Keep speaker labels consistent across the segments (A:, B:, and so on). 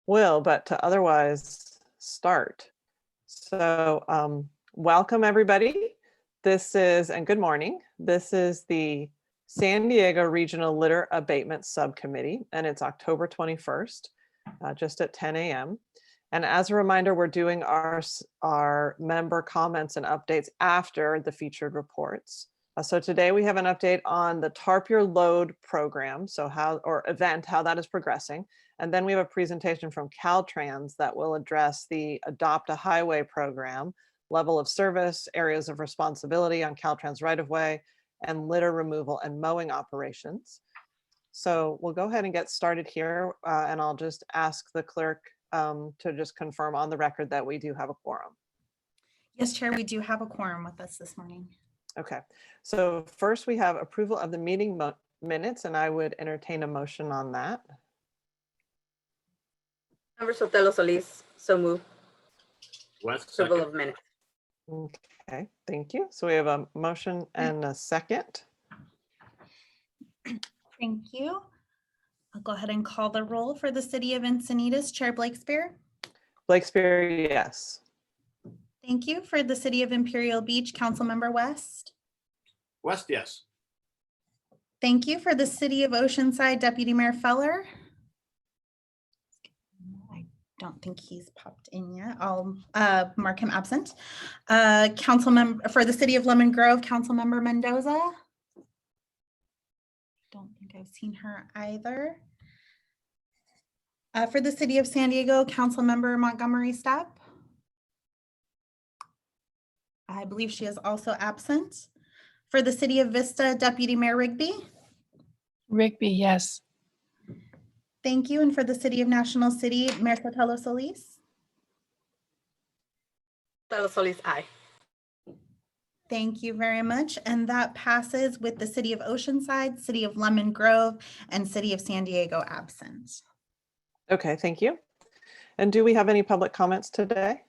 A: will, but to otherwise start. So welcome everybody. And good morning. This is the San Diego Regional Litter Abatement Subcommittee, and it's October 21st, just at 10 a.m. And as a reminder, we're doing our member comments and updates after the featured reports. So today we have an update on the Tarp Your Load program, so how that is progressing. And then we have a presentation from Caltrans that will address the Adopt a Highway program, level of service, areas of responsibility on Caltrans right-of-way, and litter removal and mowing operations. So we'll go ahead and get started here, and I'll just ask the clerk to just confirm on the record that we do have a quorum.
B: Yes, Chair, we do have a quorum with us this morning.
A: Okay, so first we have approval of the meeting minutes, and I would entertain a motion on that.
C: Member Sotelo Solis, so move. Approval of minutes.
A: Okay, thank you. So we have a motion and a second.
B: Thank you. I'll go ahead and call the roll for the City of Encinitas. Chair Blakespear.
A: Blakespear, yes.
B: Thank you. For the City of Imperial Beach, Councilmember West.
D: West, yes.
B: Thank you. For the City of Oceanside, Deputy Mayor Feller. I don't think he's popped in yet. I'll mark him absent. Councilmember for the City of Lemon Grove, Councilmember Mendoza. Don't think I've seen her either. For the City of San Diego, Councilmember Montgomery Stepp. I believe she is also absent. For the City of Vista, Deputy Mayor Rigby.
E: Rigby, yes.
B: Thank you. And for the City of National City, Mayor Sotelo Solis.
C: Sotelo Solis, aye.
B: Thank you very much. And that passes with the City of Oceanside, City of Lemon Grove, and City of San Diego absent.
A: Okay, thank you. And do we have any public comments today?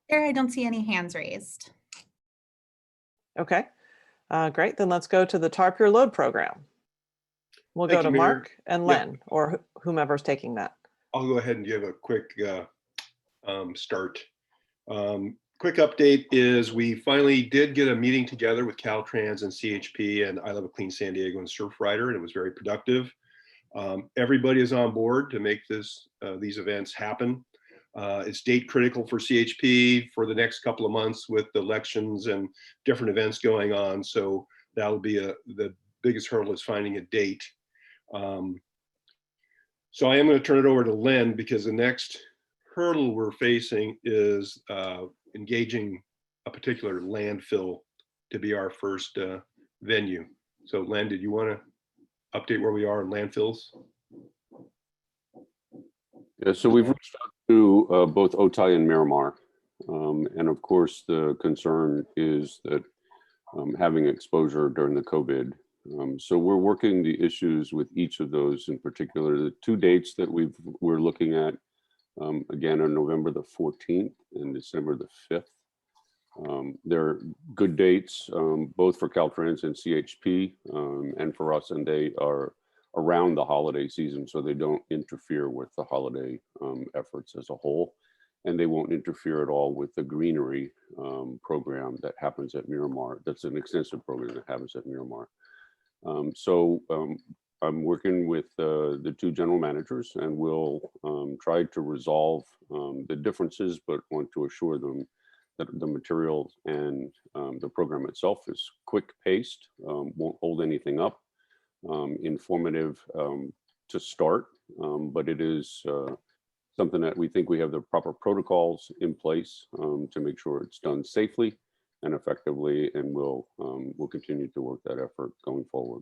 B: There, I don't see any hands raised.
A: Okay, great. Then let's go to the Tarp Your Load program. We'll go to Mark and Len, or whomever's taking that.
D: I'll go ahead and give a quick start. Quick update is we finally did get a meeting together with Caltrans and CHP and I Love a Clean San Diego and Surfrider, and it was very productive. Everybody is on board to make these events happen. It's date critical for CHP for the next couple of months with the elections and different events going on. So that'll be the biggest hurdle is finding a date. So I am going to turn it over to Len because the next hurdle we're facing is engaging a particular landfill to be our first venue. So Len, did you want to update where we are in landfills?
F: Yeah, so we've reached out to both Otay and Miramar. And of course, the concern is that having exposure during the COVID. So we're working the issues with each of those in particular. The two dates that we're looking at, again, on November the 14th and December the 5th. They're good dates, both for Caltrans and CHP, and for us, and they are around the holiday season, so they don't interfere with the holiday efforts as a whole, and they won't interfere at all with the greenery program that happens at Miramar. That's an extensive program that happens at Miramar. So I'm working with the two general managers, and we'll try to resolve the differences, but want to assure them that the material and the program itself is quick paced, won't hold anything up, informative to start, but it is something that we think we have the proper protocols in place to make sure it's done safely and effectively, and we'll continue to work that effort going forward.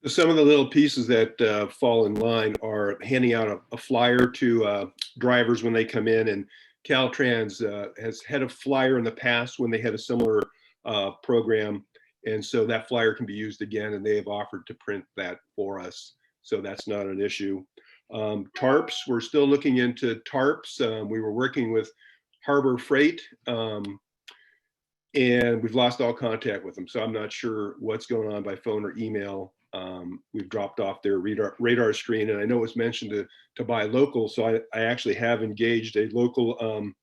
D: Some of the little pieces that fall in line are handing out a flyer to drivers when they come in, and Caltrans has had a flyer in the past when they had a similar program, and so that flyer can be used again, and they have offered to print that for us, so that's not an issue. Tarps, we're still looking into Tarps. We were working with Harbor Freight, and we've lost all contact with them, so I'm not sure what's going on by phone or email. We've dropped off their radar screen, and I know it's mentioned to buy local. So I actually have engaged a local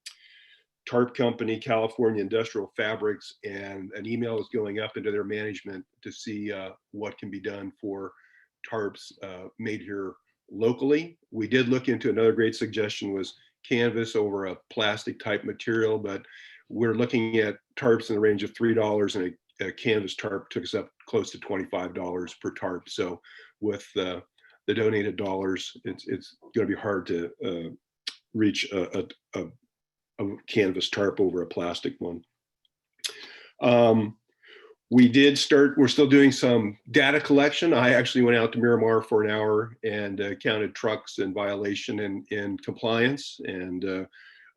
D: tarp company, California Industrial Fabrics, and an email is going up into their management to see what can be done for tarps made here locally. We did look into another great suggestion was canvas over a plastic type material, but we're looking at tarps in the range of $3, and a canvas tarp took us up close to $25 per tarp. So with the donated dollars, it's going to be hard to reach a canvas tarp over a plastic one. We're still doing some data collection. I actually went out to Miramar for an hour and counted trucks in violation and in compliance. And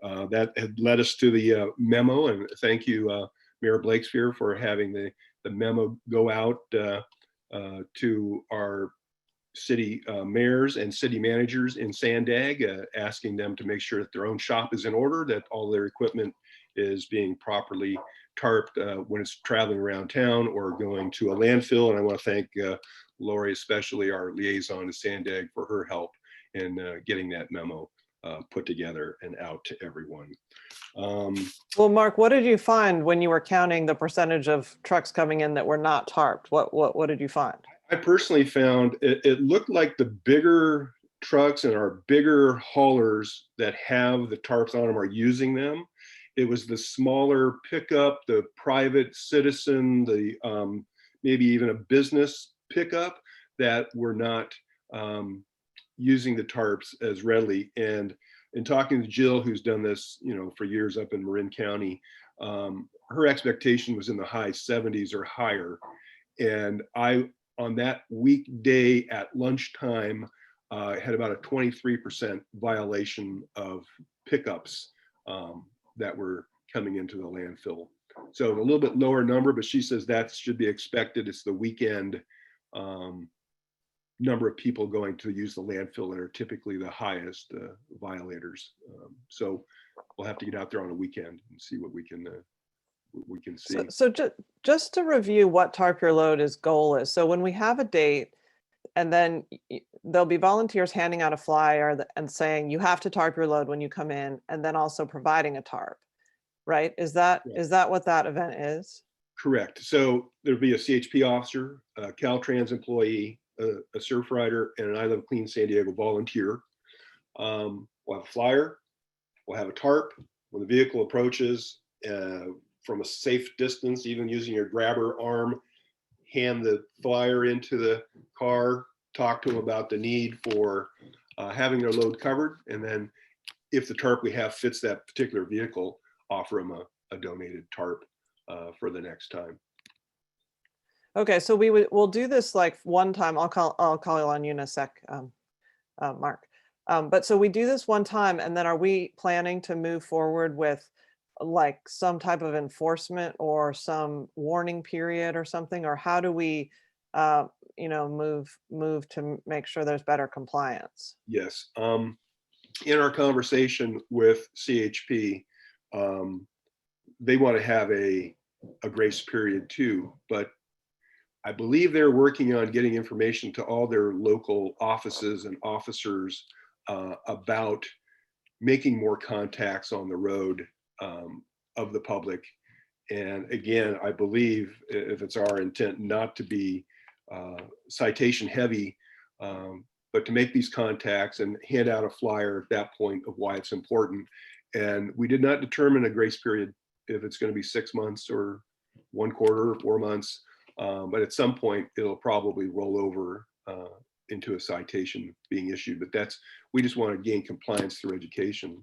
D: that had led us to the memo. And thank you, Mayor Blakespeare, for having the memo go out to our city mayors and city managers in Sandag, asking them to make sure that their own shop is in order, that all their equipment is being properly tarped when it's traveling around town or going to a landfill. And I want to thank Lori, especially our liaison to Sandag, for her help in getting that memo put together and out to everyone.
A: Well, Mark, what did you find when you were counting the percentage of trucks coming in that were not tarped? What did you find?
D: I personally found it looked like the bigger trucks and our bigger haulers that have the tarps on them are using them. It was the smaller pickup, the private citizen, the maybe even a business pickup that were not using the tarps as readily. And in talking to Jill, who's done this, for years up in Marin County, her expectation was in the high 70s or higher. And on that weekday at lunchtime, had about a 23% violation of pickups that were coming into the landfill. So a little bit lower number, but she says that should be expected. It's the weekend number of people going to use the landfill that are typically the highest violators. So we'll have to get out there on a weekend and see what we can see.
A: So just to review what Tarp Your Load goal is. So when we have a date, and then there'll be volunteers handing out a flyer and saying you have to tarp your load when you come in, and then also providing a tarp, right? Is that what that event is?
D: Correct. So there'll be a CHP officer, a Caltrans employee, a surf rider, and an I Love Clean San Diego volunteer. We'll have a flyer, we'll have a tarp. When the vehicle approaches, from a safe distance, even using your grabber arm, hand the flyer into the car, talk to them about the need for having their load covered. And then if the tarp we have fits that particular vehicle, offer them a donated tarp for the next time.
A: Okay, so we'll do this like one time. I'll call on you in a sec, Mark. But so we do this one time, and then are we planning to move forward with like some type of enforcement or some warning period or something, or how do we move to make sure there's better compliance?
D: Yes. In our conversation with CHP, they want to have a grace period too, but I believe they're working on getting information to all their local offices and officers about making more contacts on the road of the public. And again, I believe if it's our intent not to be citation heavy, but to make these contacts and hand out a flyer at that point of why it's important. And we did not determine a grace period if it's going to be 6 months or 1 quarter or 4 months. But at some point it'll probably roll over into a citation being issued. But we just want to gain compliance through education.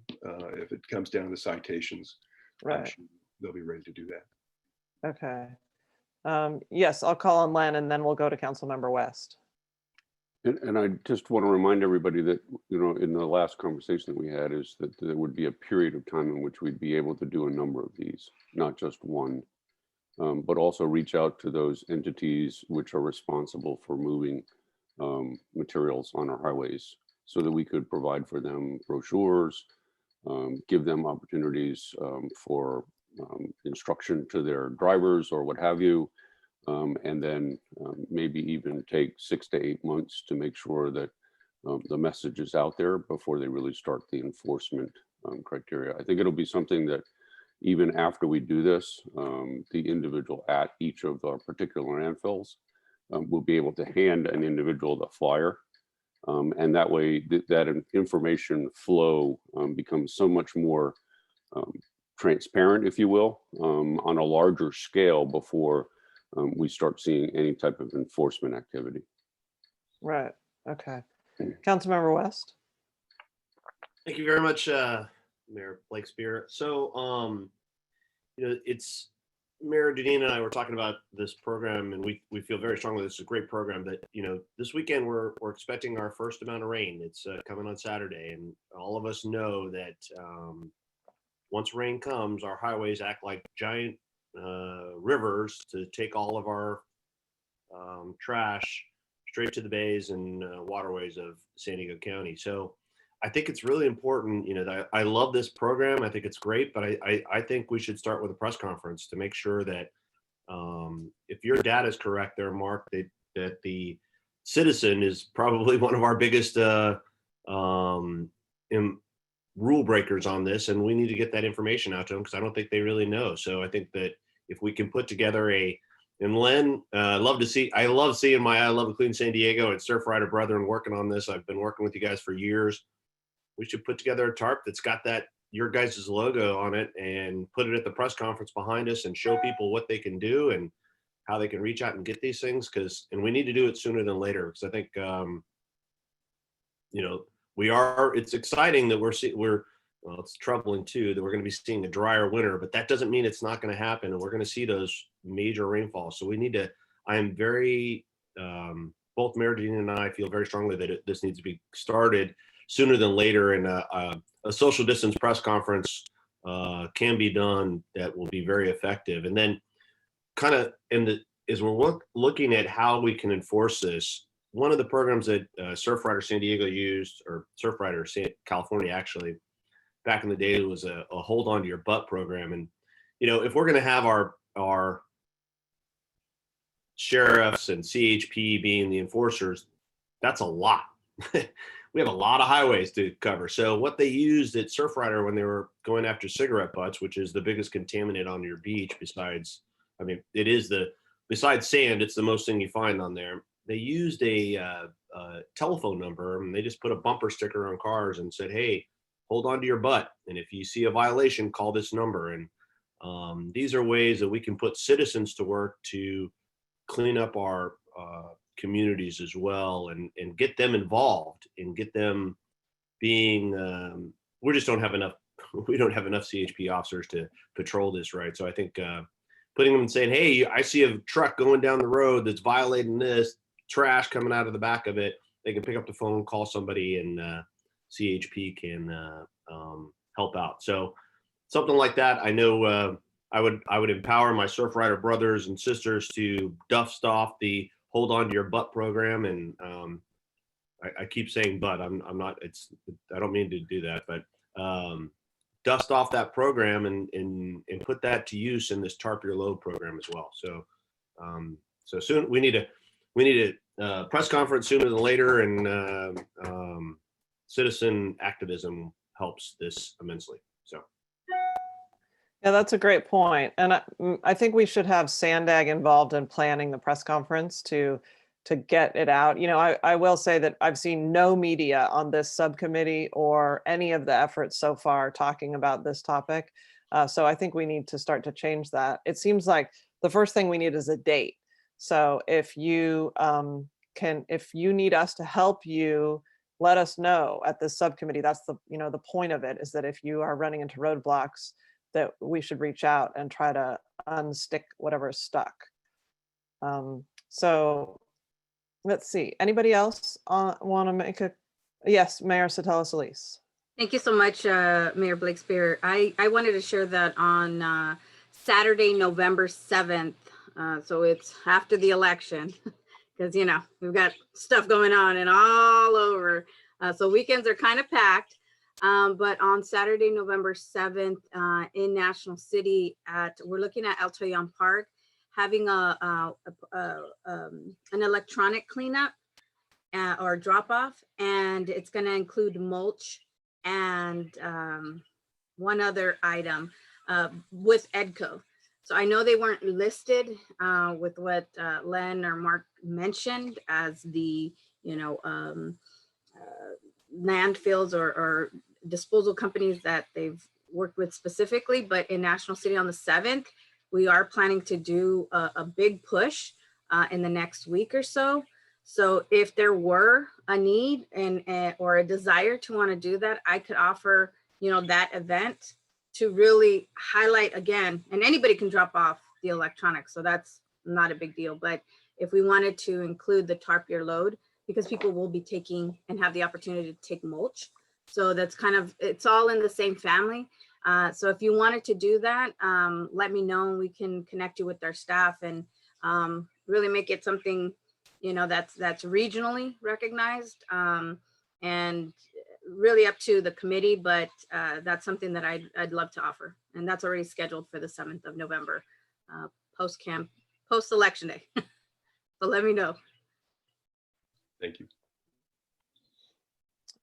D: If it comes down to citations,
A: Right.
D: They'll be ready to do that.
A: Okay. Yes, I'll call on Len, and then we'll go to Councilmember West.
F: And I just want to remind everybody that, in the last conversation that we had, is that there would be a period of time in which we'd be able to do a number of these, not just one, but also reach out to those entities which are responsible for moving materials on our highways, so that we could provide for them brochures, give them opportunities for instruction to their drivers or what have you, and then maybe even take 6 to 8 months to make sure that the message is out there before they really start the enforcement criteria. I think it'll be something that even after we do this, the individual at each of our particular landfills will be able to hand an individual the flyer. And that way that information flow becomes so much more transparent, if you will, on a larger scale before we start seeing any type of enforcement activity.
A: Right. Okay. Councilmember West.
G: Thank you very much, Mayor Blakespear. So, it's Mayor Deneen and I were talking about this program, and we feel very strongly this is a great program. That this weekend we're expecting our first amount of rain. It's coming on Saturday, and all of us know that once rain comes, our highways act like giant rivers to take all of our trash straight to the bays and waterways of San Diego County. So I think it's really important, that I love this program. I think it's great, but I think we should start with a press conference to make sure that if your data is correct there, Mark, that the citizen is probably one of our biggest rule breakers on this, and we need to get that information out to them because I don't think they really know. So I think that if we can put together and Len, I love seeing my I Love a Clean San Diego and Surfrider Brethren working on this. I've been working with you guys for years. We should put together a tarp that's got your guys' logo on it and put it at the press conference behind us and show people what they can do and how they can reach out and get these things. And we need to do it sooner than later, because I think, it's exciting that well, it's troubling too, that we're going to be seeing a drier winter, but that doesn't mean it's not going to happen. And we're going to see those major rainfalls. So I am very, both Mayor Dean and I feel very strongly that this needs to be started sooner than later. And a social distance press conference can be done that will be very effective. And then as we're looking at how we can enforce this, one of the programs that Surfrider San Diego used, or Surfrider California actually, back in the day, was a hold on to your butt program. And, if we're going to have our sheriffs and CHP being the enforcers, that's a lot. We have a lot of highways to cover. So what they used at Surfrider when they were going after cigarette butts, which is the biggest contaminant on your beach, besides sand, it's the most thing you find on there. They used a telephone number, and they just put a bumper sticker on cars and said, hey, hold on to your butt. And if you see a violation, call this number. And these are ways that we can put citizens to work to clean up our communities as well, and get them involved and get them being, we don't have enough CHP officers to patrol this, right? So I think putting them and saying, hey, I see a truck going down the road that's violating this, trash coming out of the back of it, they can pick up the phone, call somebody, and CHP can help out. So something like that. I know I would empower my Surfrider brothers and sisters to dust off the hold on to your butt program. And I keep saying butt, I'm not, I don't mean to do that, but dust off that program and put that to use in this Tarp Your Load program as well. So so soon we need a press conference sooner than later, and citizen activism helps this immensely. So.
A: Yeah, that's a great point. And I think we should have Sandag involved in planning the press conference to get it out. I will say that I've seen no media on this subcommittee or any of the efforts so far talking about this topic. So I think we need to start to change that. It seems like the first thing we need is a date. So if you need us to help you, let us know at this subcommittee. That's the point of it, is that if you are running into roadblocks, that we should reach out and try to unstick whatever is stuck. So let's see. Anybody else want to make yes, Mayor Sotelo-Solis.
C: Thank you so much, Mayor Blakespear. I wanted to share that on Saturday, November 7th. So it's after the election, because, we've got stuff going on and all over. So weekends are kind of packed. But on Saturday, November 7th, in National City, we're looking at El Toyon Park, having an electronic cleanup or drop off, and it's going to include mulch and one other item with Edco. So I know they weren't listed with what Len or Mark mentioned as the, landfills or disposal companies that they've worked with specifically, but in National City on the 7th, we are planning to do a big push in the next week or so. So if there were a need or a desire to want to do that, I could offer, that event to really highlight again, and anybody can drop off the electronics. So that's not a big deal. But if we wanted to include the tarp your load, because people will be taking and have the opportunity to take mulch. So that's it's all in the same family. So if you wanted to do that, let me know and we can connect you with our staff and really make it something, that's regionally recognized and really up to the committee, but that's something that I'd love to offer. And that's already scheduled for the 7th of November, post-election day. So let me know.
D: Thank you.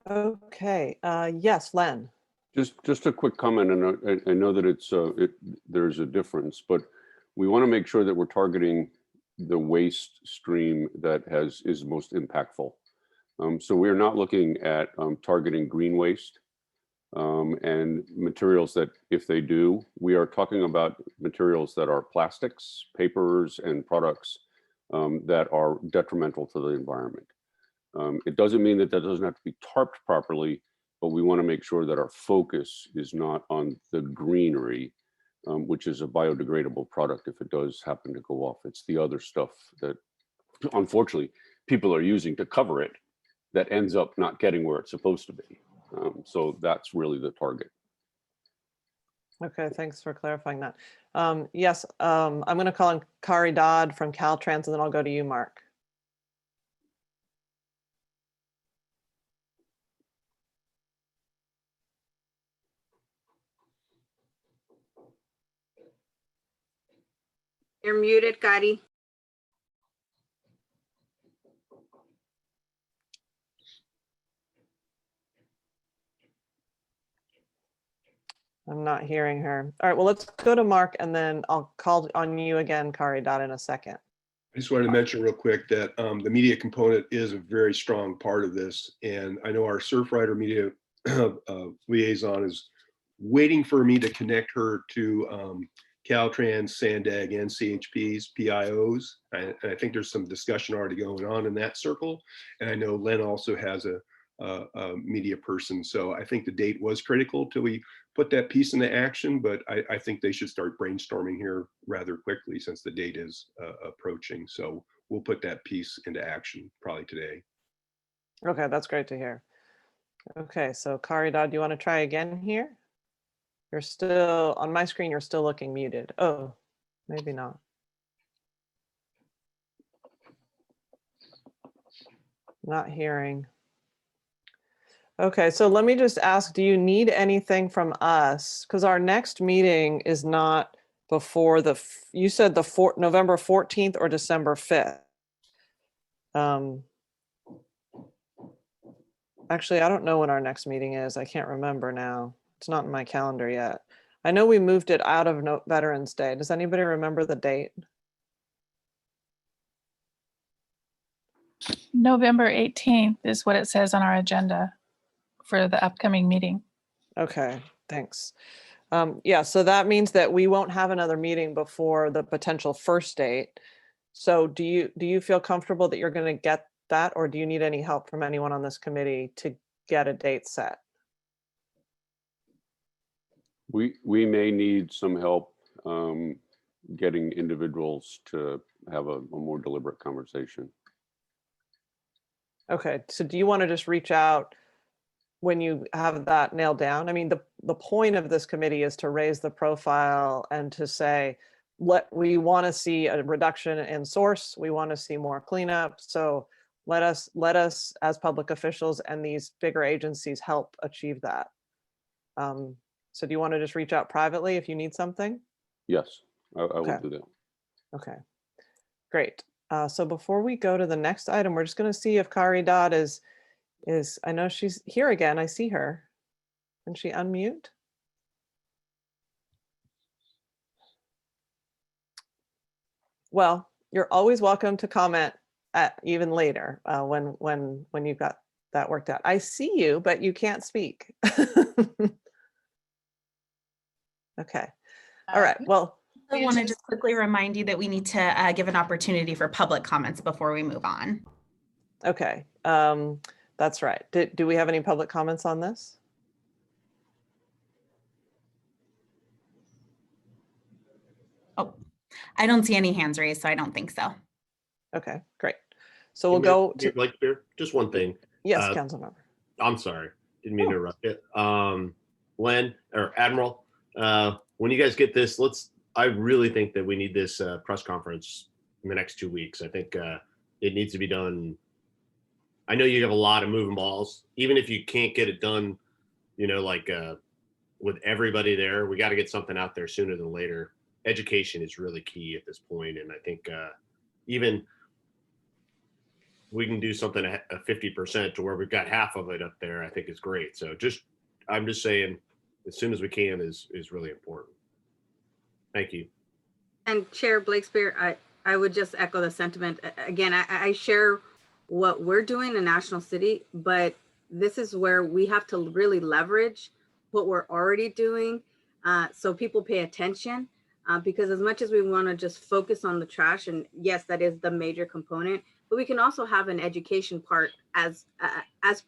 A: Okay, yes, Len.
F: Just a quick comment, and I know that there's a difference, but we want to make sure that we're targeting the waste stream that is most impactful. So we're not looking at targeting green waste and materials that, if they do, we are talking about materials that are plastics, papers, and products that are detrimental to the environment. It doesn't mean that doesn't have to be tarped properly, but we want to make sure that our focus is not on the greenery, which is a biodegradable product if it does happen to go off. It's the other stuff that, unfortunately, people are using to cover it that ends up not getting where it's supposed to be. So that's really the target.
A: Okay, thanks for clarifying that. Yes, I'm going to call on Kari Dodd from Caltrans, and then I'll go to you, Mark.
C: You're muted, Kari.
A: I'm not hearing her. All right, well, let's go to Mark, and then I'll call on you again, Kari Dodd, in a second.
D: I just wanted to mention real quick that the media component is a very strong part of this. And I know our Surfrider media liaison is waiting for me to connect her to Caltrans, Sandag, and CHP's PIOs. And I think there's some discussion already going on in that circle. And I know Len also has a media person. So I think the date was critical till we put that piece into action, but I think they should start brainstorming here rather quickly since the date is approaching. So we'll put that piece into action probably today.
A: Okay, that's great to hear. Okay, so Kari Dodd, do you want to try again here? You're still, on my screen, you're still looking muted. Oh, maybe not. Not hearing. Okay, so let me just ask, do you need anything from us? Because our next meeting is not before you said November 14th or December 5th. Actually, I don't know when our next meeting is. I can't remember now. It's not in my calendar yet. I know we moved it out of Veterans Day. Does anybody remember the date?
E: November 18th is what it says on our agenda for the upcoming meeting.
A: Okay, thanks. Yeah, so that means that we won't have another meeting before the potential first date. So do you feel comfortable that you're going to get that, or do you need any help from anyone on this committee to get a date set?
F: We may need some help getting individuals to have a more deliberate conversation.
A: Okay, so do you want to just reach out when you have that nailed down? I mean, the point of this committee is to raise the profile and to say, we want to see a reduction in source. We want to see more cleanup. So let us as public officials and these bigger agencies help achieve that. So do you want to just reach out privately if you need something?
F: Yes, I
A: Okay.
F: will do that.
A: Okay, great. So before we go to the next item, we're just going to see if Kari Dodd is, I know she's here again. I see her. Can she unmute? Well, you're always welcome to comment at even later when you've got that worked out. I see you, but you can't speak. Okay. All right. Well,
B: I want to just quickly remind you that we need to give an opportunity for public comments before we move on.
A: okay. That's right. Do we have any public comments on this?
B: Oh, I don't see any hands raised, so I don't think so.
A: Okay, great. So we'll go to,
G: Like, just one thing.
A: yes, Councilmember.
G: I'm sorry, didn't mean to interrupt it. Len or Admiral, when you guys get this, I really think that we need this press conference in the next 2 weeks. I think it needs to be done. I know you have a lot of moving balls. Even if you can't get it done, like with everybody there, we got to get something out there sooner than later. Education is really key at this point, and I think even we can do something at 50% to where we've got half of it up there, I think is great. So I'm just saying, as soon as we can is really important. Thank you.
C: And Chair Blakespear, I would just echo the sentiment. Again, I share what we're doing in National City, but this is where we have to really leverage what we're already doing so people pay attention. Because as much as we want to just focus on the trash, and yes, that is the major component, but we can also have an education part as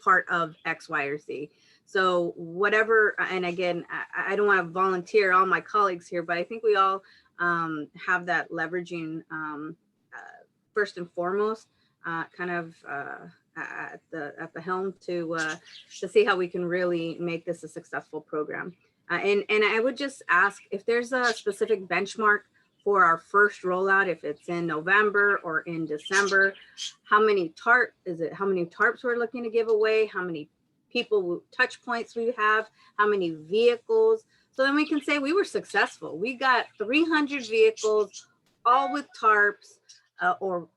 C: part of X, Y, or Z. So whatever, and again, I don't want to volunteer all my colleagues here, but I think we all have that leveraging first and foremost, kind of at the helm to see how we can really make this a successful program. And I would just ask if there's a specific benchmark for our first rollout, if it's in November or in December, how many tarps we're looking to give away, how many people touch points we have, how many vehicles. So then we can say we were successful. We got 300 vehicles, all with tarps, or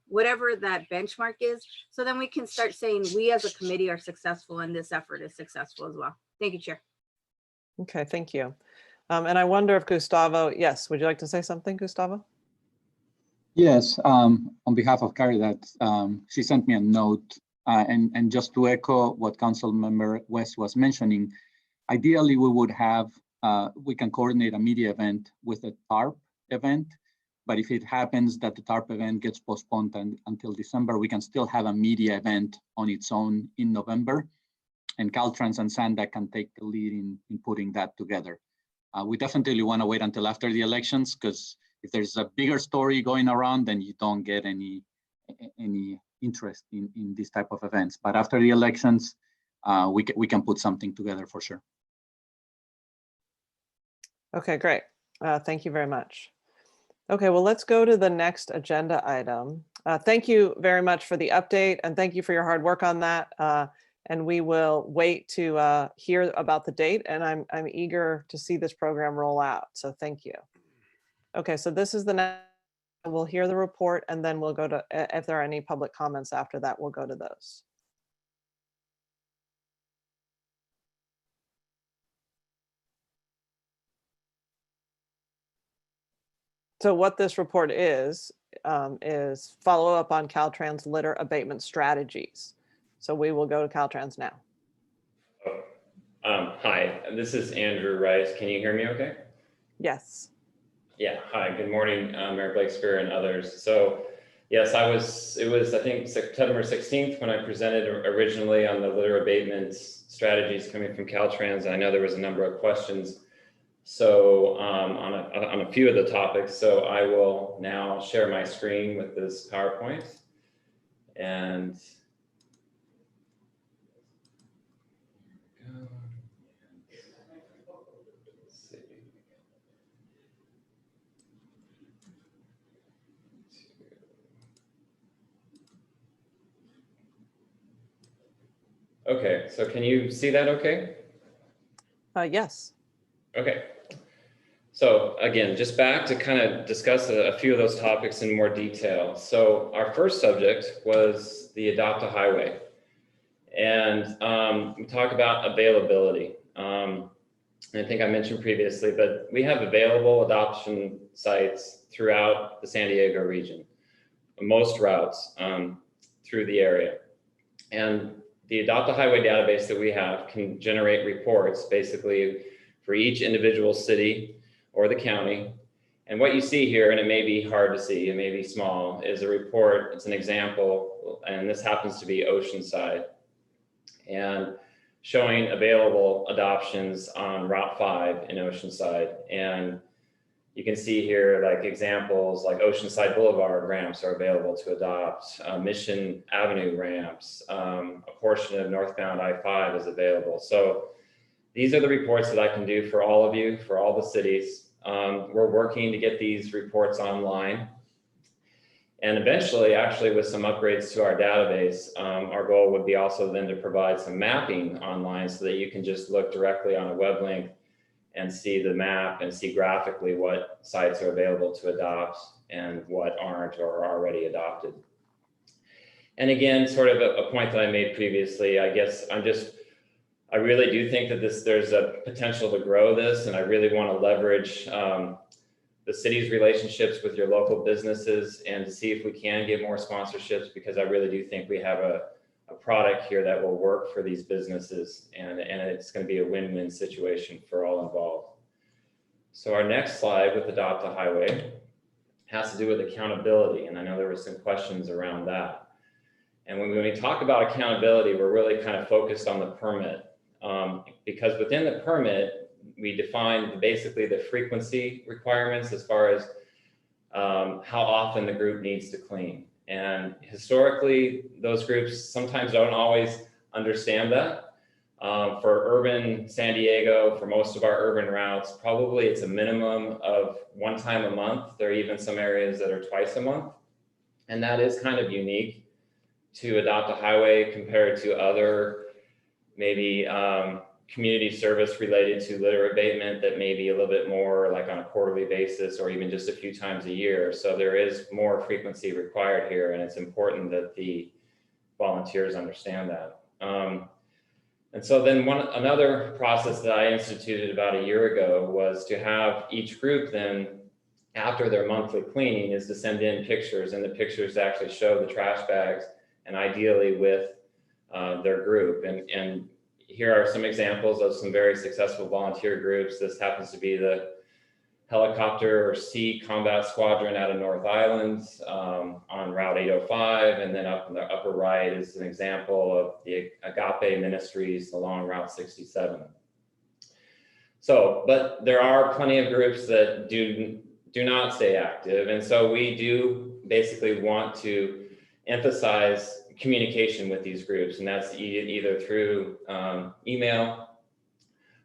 C: whatever that benchmark is. So then we can start saying we as a committee are successful and this effort is successful as well. Thank you, Chair.
A: Okay, thank you. And I wonder if Gustavo, yes, would you like to say something, Gustavo?
H: Yes, on behalf of Kari, that she sent me a note, and just to echo what Council Member West was mentioning, ideally we would have, we can coordinate a media event with a TARP event, but if it happens that the TARP event gets postponed until December, we can still have a media event on its own in November, and Caltrans and SANDAC can take the lead in putting that together. We definitely want to wait until after the elections, because if there's a bigger story going around, then you don't get any interest in this type of events. But after the elections, we can put something together for sure.
A: Okay, great. Thank you very much. Okay, well, let's go to the next agenda item. Thank you very much for the update, and thank you for your hard work on that. And we will wait to hear about the date, and I'm eager to see this program roll out. So thank you. Okay, so this is the next. We'll hear the report, and then we'll go to, if there are any public comments after that, we'll go to those. So what this report is follow up on Caltrans litter abatement strategies. So we will go to Caltrans now.
I: Hi, this is Andrew Rice. Can you hear me okay?
A: Yes.
I: Yeah, hi, good morning, Mayor Blakespear and others. So yes, it was, I think, September 16th when I presented originally on the litter abatement strategies coming from Caltrans. I know there was a number of questions. So on a few of the topics, so I will now share my screen with this PowerPoint. And okay, so can you see that okay?
A: Yes.
I: Okay. So again, just back to kind of discuss a few of those topics in more detail. So our first subject was the Adopt a Highway. And we talk about availability. I think I mentioned previously, but we have available adoption sites throughout the San Diego region, most routes through the area. And the Adopt a Highway database that we have can generate reports basically for each individual city or the county. And what you see here, and it may be hard to see, it may be small, is a report. It's an example, and this happens to be Oceanside, and showing available adoptions on Route 5 in Oceanside. And you can see here like examples like Oceanside Boulevard ramps are available to adopt, Mission Avenue ramps, a portion of northbound I-5 is available. So these are the reports that I can do for all of you, for all the cities. We're working to get these reports online. And eventually, actually, with some upgrades to our database, our goal would be also then to provide some mapping online so that you can just look directly on a web link and see the map and see graphically what sites are available to adopt and what aren't or are already adopted. And again, sort of a point that I made previously, I guess I really do think that there's a potential to grow this, and I really want to leverage the city's relationships with your local businesses and to see if we can get more sponsorships, because I really do think we have a product here that will work for these businesses, and it's going to be a win-win situation for all involved. So our next slide with Adopt a Highway has to do with accountability, and I know there were some questions around that. And when we talk about accountability, we're really kind of focused on the permit, because within the permit, we define basically the frequency requirements as far as how often the group needs to clean. And historically, those groups sometimes don't always understand that. For urban San Diego, for most of our urban routes, probably it's a minimum of 1 time a month. There are even some areas that are twice a month. And that is kind of unique to Adopt a Highway compared to other maybe community service related to litter abatement that may be a little bit more like on a quarterly basis or even just a few times a year. So there is more frequency required here, and it's important that the volunteers understand that. And so then another process that I instituted about a year ago was to have each group then, after their monthly cleaning, is to send in pictures, and the pictures actually show the trash bags, and ideally with their group. And here are some examples of some very successful volunteer groups. This happens to be the Helicopter Sea Combat Squadron out of North Island on Route 805. And then up in the upper right is an example of the Agape Ministries along Route 67. So, but there are plenty of groups that do not stay active. And so we do basically want to emphasize communication with these groups, and that's either through email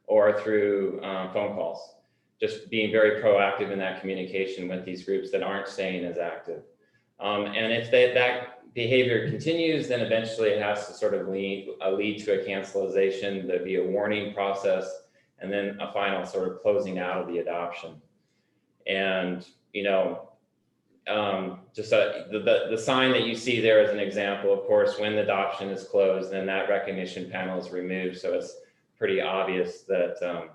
I: or through phone calls. Just being very proactive in that communication with these groups that aren't staying as active. And if that behavior continues, then eventually it has to sort of lead to a cancelization. There'd be a warning process, and then a final sort of closing out of the adoption. And just the sign that you see there is an example. Of course, when the adoption is closed, then that recognition panel is removed, so it's pretty obvious that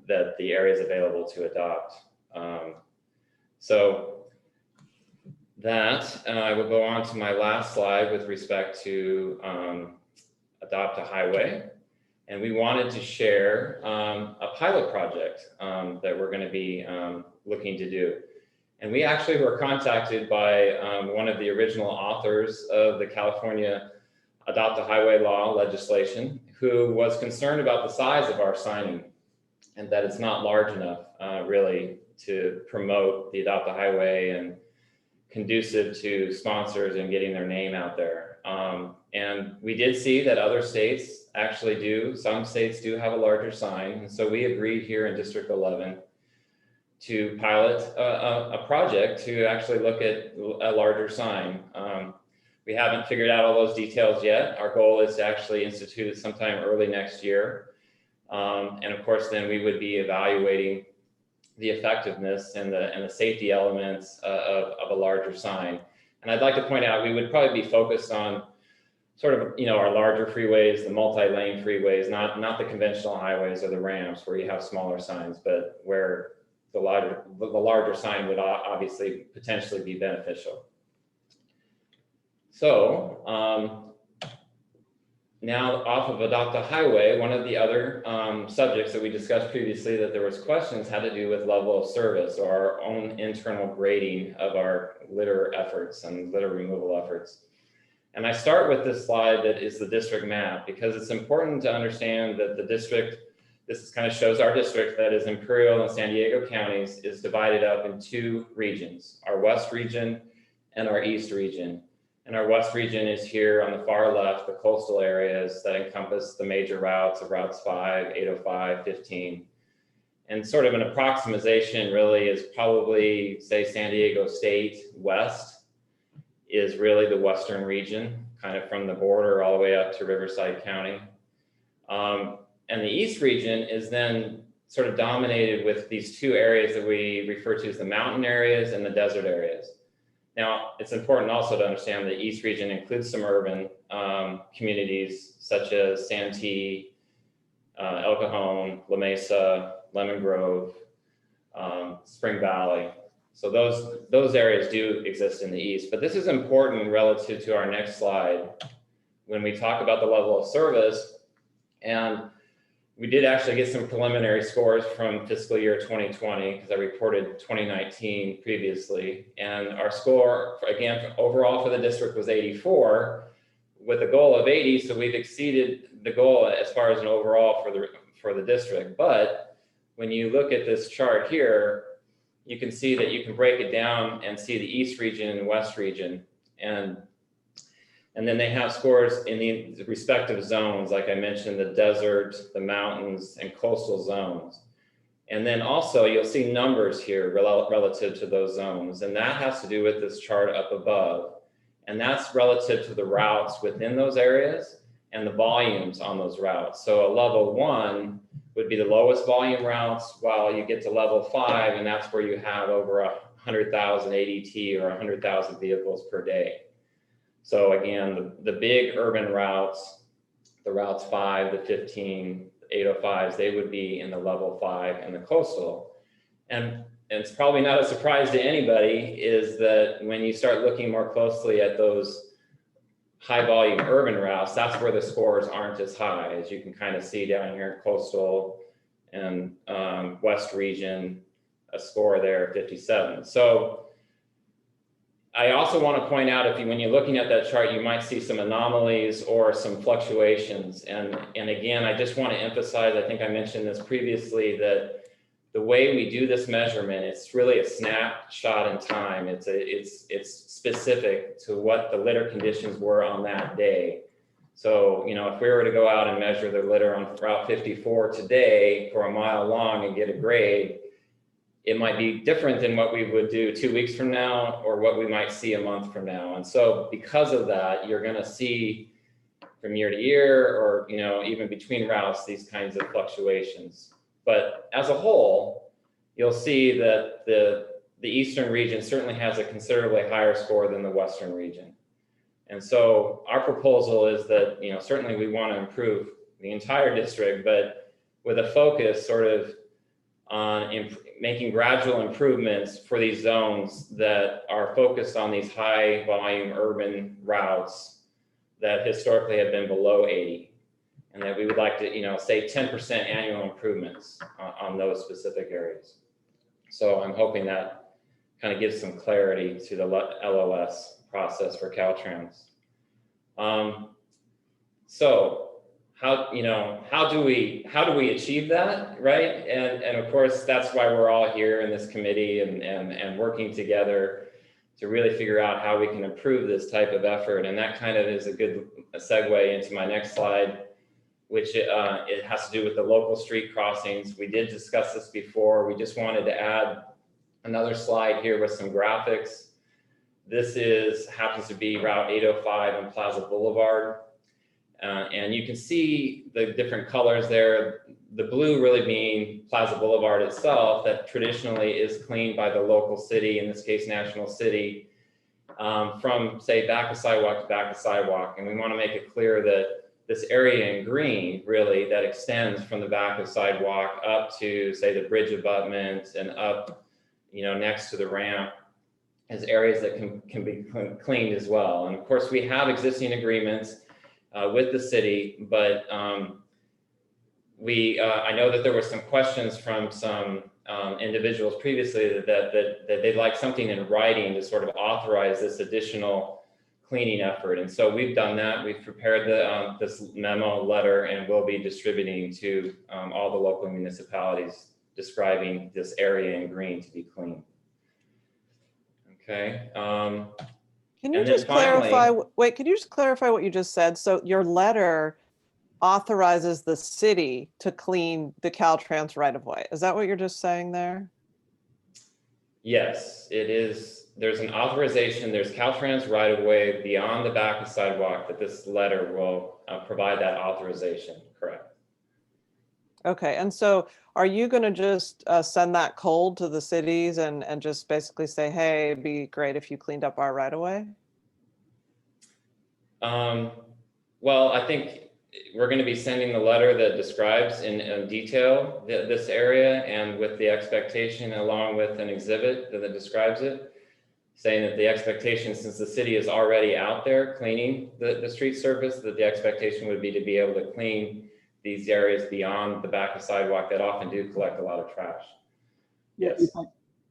I: that the area is available to adopt. So that I will go on to my last slide with respect to Adopt a Highway, and we wanted to share a pilot project that we're going to be looking to do. And we actually were contacted by one of the original authors of the California Adopt a Highway law legislation, who was concerned about the size of our signing and that it's not large enough really to promote the Adopt a Highway and conducive to sponsors and getting their name out there. And we did see that other states actually do. Some states do have a larger sign. And so we agreed here in District 11 to pilot a project to actually look at a larger sign. We haven't figured out all those details yet. Our goal is to actually institute it sometime early next year. And of course, then we would be evaluating the effectiveness and the safety elements of a larger sign. And I'd like to point out, we would probably be focused on sort of, our larger freeways, the multi-lane freeways, not the conventional highways or the ramps where you have smaller signs, but where the larger sign would obviously potentially be beneficial. So now off of Adopt a Highway, one of the other subjects that we discussed previously that there was questions had to do with level of service, or our own internal grading of our litter efforts and litter removal efforts. And I start with this slide that is the district map, because it's important to understand that the district, this kind of shows our district that is Imperial and San Diego counties, is divided up in two regions, our west region and our east region. And our west region is here on the far left, the coastal areas that encompass the major routes of routes 5, 805, 15. And sort of an approximation really is probably, say, San Diego State west is really the western region, kind of from the border all the way up to Riverside County. And the east region is then sort of dominated with these two areas that we refer to as the mountain areas and the desert areas. Now, it's important also to understand the east region includes some urban communities such as Santee, El Cajon, La Mesa, Lemon Grove, Spring Valley. So those areas do exist in the east, but this is important relative to our next slide when we talk about the level of service. And we did actually get some preliminary scores from fiscal year 2020, because I reported 2019 previously. And our score, again, overall for the district was 84 with a goal of 80. So we've exceeded the goal as far as an overall for the district. But when you look at this chart here, you can see that you can break it down and see the east region and the west region. And then they have scores in the respective zones, like I mentioned, the desert, the mountains, and coastal zones. And then also you'll see numbers here relative to those zones. And that has to do with this chart up above. And that's relative to the routes within those areas and the volumes on those routes. So a level 1 would be the lowest volume routes, while you get to level 5, and that's where you have over 100,000 ADT or 100,000 vehicles per day. So again, the big urban routes, the routes 5, the 15, the 805s, they would be in the level 5 and the coastal. And it's probably not a surprise to anybody is that when you start looking more closely at those high volume urban routes, that's where the scores aren't as high, as you can kind of see down here in coastal and west region, a score there, 57. So I also want to point out, when you're looking at that chart, you might see some anomalies or some fluctuations. And again, I just want to emphasize, I think I mentioned this previously, that the way we do this measurement, it's really a snapshot in time. It's specific to what the litter conditions were on that day. So, if we were to go out and measure the litter on Route 54 today for a mile long and get a grade, it might be different than what we would do 2 weeks from now or what we might see a month from now. And so because of that, you're going to see from year to year or, even between routes, these kinds of fluctuations. But as a whole, you'll see that the eastern region certainly has a considerably higher score than the western region. And so our proposal is that, certainly we want to improve the entire district, but with a focus sort of on making gradual improvements for these zones that are focused on these high volume urban routes that historically have been below 80. And that we would like to, say 10% annual improvements on those specific areas. So I'm hoping that kind of gives some clarity to the LOS process for Caltrans. So how do we achieve that, right? And of course, that's why we're all here in this committee and working together to really figure out how we can improve this type of effort. And that kind of is a good segue into my next slide, which it has to do with the local street crossings. We did discuss this before. We just wanted to add another slide here with some graphics. This happens to be Route 805 and Plaza Boulevard. And you can see the different colors there. the blue really being Plaza Boulevard itself, that traditionally is cleaned by the local city, in this case, National City, from say back of sidewalk to back of sidewalk. And we want to make it clear that this area in green really that extends from the back of sidewalk up to say the bridge abutment and up, next to the ramp, as areas that can be cleaned as well. And of course, we have existing agreements with the city, but I know that there were some questions from some individuals previously that they'd like something in writing to sort of authorize this additional cleaning effort. And so we've done that. We've prepared this memo letter, and we'll be distributing to all the local municipalities describing this area in green to be clean. Okay.
A: Can you
I: and then
A: just
I: finally-
A: clarify, wait, could you just clarify what you just said? So your letter authorizes the city to clean the Caltrans right of way. Is that what you're just saying there?
I: Yes, it is. There's an authorization, there's Caltrans right of way beyond the back of sidewalk that this letter will provide that authorization, correct?
A: Okay, and so are you going to just send that cold to the cities and just basically say, hey, it'd be great if you cleaned up our right of way?
I: Well, I think we're going to be sending the letter that describes in detail this area, and with the expectation along with an exhibit that describes it, saying that the expectation, since the city is already out there cleaning the street surface, that the expectation would be to be able to clean these areas beyond the back of sidewalk that often do collect a lot of trash. Yes.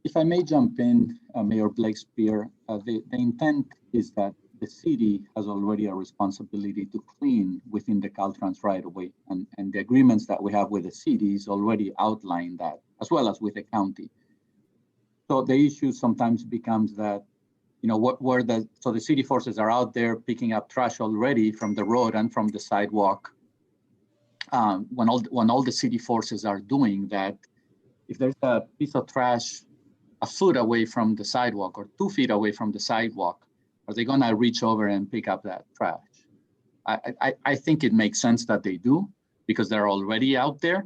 H: If I may jump in, Mayor Blakespear, the intent is that the city has already a responsibility to clean within the Caltrans right of way, and the agreements that we have with the cities already outline that, as well as with the county. So the issue sometimes becomes that, so the city forces are out there picking up trash already from the road and from the sidewalk. When all the city forces are doing that, if there's a piece of trash a foot away from the sidewalk or 2 feet away from the sidewalk, are they gonna reach over and pick up that trash? I think it makes sense that they do, because they're already out there.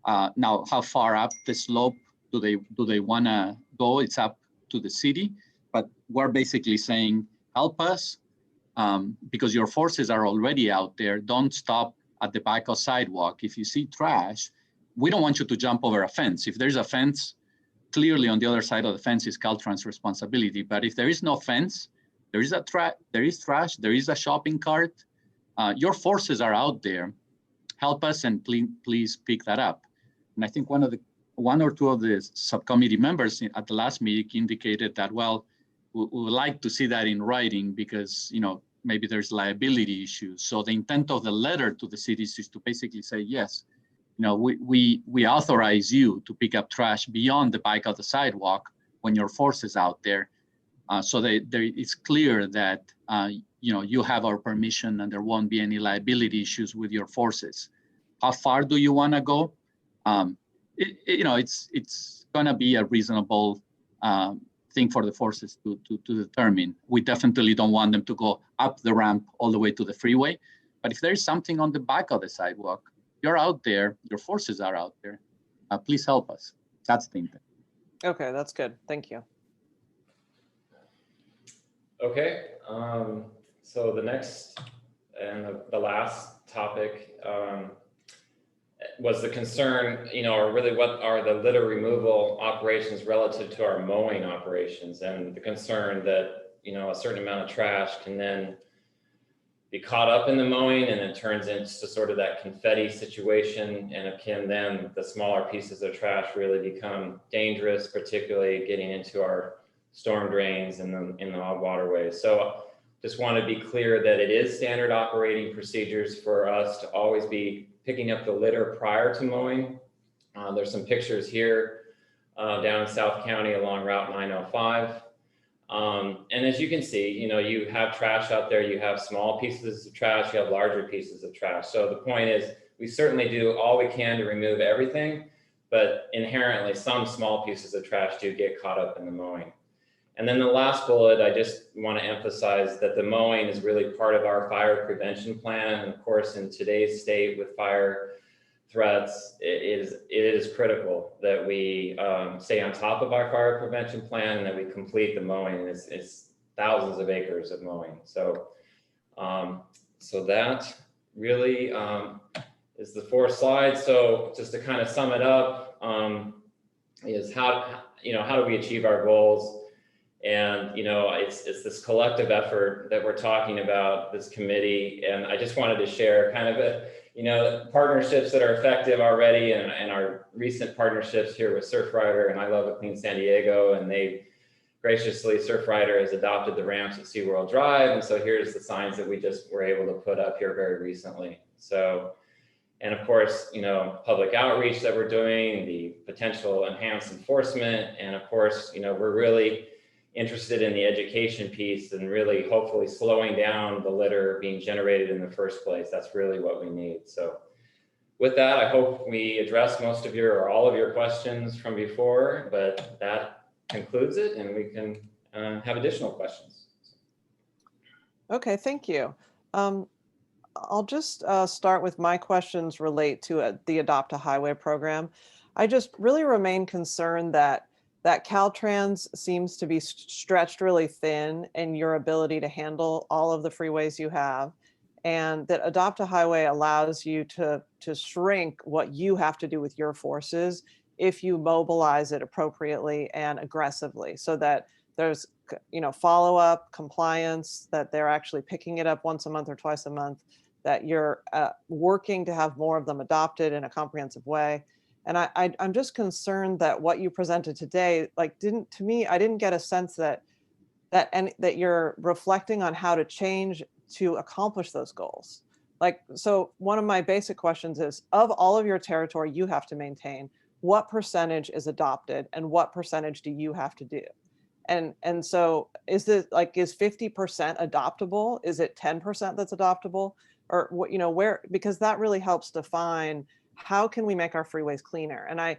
H: Now, how far up the slope do they wanna go? It's up to the city, but we're basically saying, help us, because your forces are already out there. Don't stop at the back of sidewalk. If you see trash, we don't want you to jump over a fence. If there's a fence, clearly on the other side of the fence is Caltrans' responsibility. But if there is no fence, there is trash, there is a shopping cart, your forces are out there. Help us and please pick that up. And I think one or two of the subcommittee members at the last meeting indicated that, well, we would like to see that in writing because, maybe there's liability issues. So the intent of the letter to the cities is to basically say, yes, we authorize you to pick up trash beyond the back of the sidewalk when your force is out there. So it's clear that, you have our permission and there won't be any liability issues with your forces. How far do you want to go? It's going to be a reasonable thing for the forces to determine. We definitely don't want them to go up the ramp all the way to the freeway. But if there's something on the back of the sidewalk, you're out there, your forces are out there. Please help us. That's the intent.
A: Okay, that's good. Thank you.
I: Okay, so the next and the last topic was the concern, or really what are the litter removal operations relative to our mowing operations, and the concern that, a certain amount of trash can then be caught up in the mowing and it turns into sort of that confetti situation, and it can then, the smaller pieces of trash really become dangerous, particularly getting into our storm drains in the waterways. So just want to be clear that it is standard operating procedures for us to always be picking up the litter prior to mowing. There's some pictures here down in South County along Route 905. And as you can see, you have trash out there, you have small pieces of trash, you have larger pieces of trash. So the point is, we certainly do all we can to remove everything, but inherently some small pieces of trash do get caught up in the mowing. And then the last bullet, I just want to emphasize that the mowing is really part of our fire prevention plan. And of course, in today's state with fire threats, it is critical that we stay on top of our fire prevention plan and that we complete the mowing. It's thousands of acres of mowing. So, so that really is the 4 slides. So just to kind of sum it up, is how do we achieve our goals? And, it's this collective effort that we're talking about, this committee. And I just wanted to share kind of partnerships that are effective already, and our recent partnerships here with Surfrider and I Love a Clean San Diego. And they graciously, Surfrider has adopted the ramps at SeaWorld Drive. And so here's the signs that we just were able to put up here very recently. So, and of course, public outreach that we're doing, the potential enhanced enforcement. And of course, we're really interested in the education piece and really hopefully slowing down the litter being generated in the first place. That's really what we need. So with that, I hope we addressed most of your or all of your questions from before, but that concludes it, and we can have additional questions.
A: Okay, thank you. I'll just start with my questions relate to the Adopt a Highway program. I just really remain concerned that Caltrans seems to be stretched really thin in your ability to handle all of the freeways you have, and that Adopt a Highway allows you to shrink what you have to do with your forces if you mobilize it appropriately and aggressively, so that there's follow-up compliance, that they're actually picking it up once a month or twice a month, that you're working to have more of them adopted in a comprehensive way. And I'm just concerned that what you presented today, I didn't get a sense that you're reflecting on how to change to accomplish those goals. So one of my basic questions is, of all of your territory you have to maintain, what percentage is adopted and what percentage do you have to do? And so is this is 50% adoptable? Is it 10% that's adoptable? Or where, because that really helps define how can we make our freeways cleaner? And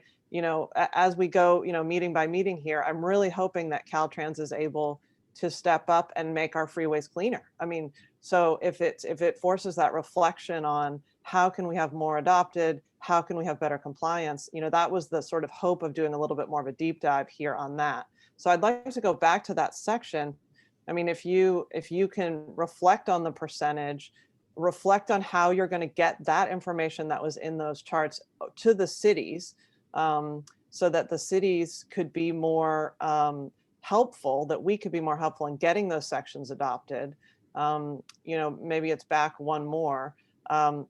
A: as we go, meeting by meeting here, I'm really hoping that Caltrans is able to step up and make our freeways cleaner. I mean, so if it forces that reflection on how can we have more adopted, how can we have better compliance, that was the sort of hope of doing a little bit more of a deep dive here on that. So I'd like to go back to that section. I mean, if you can reflect on the percentage, reflect on how you're going to get that information that was in those charts to the cities, so that the cities could be more helpful, that we could be more helpful in getting those sections adopted. Maybe it's back one more. So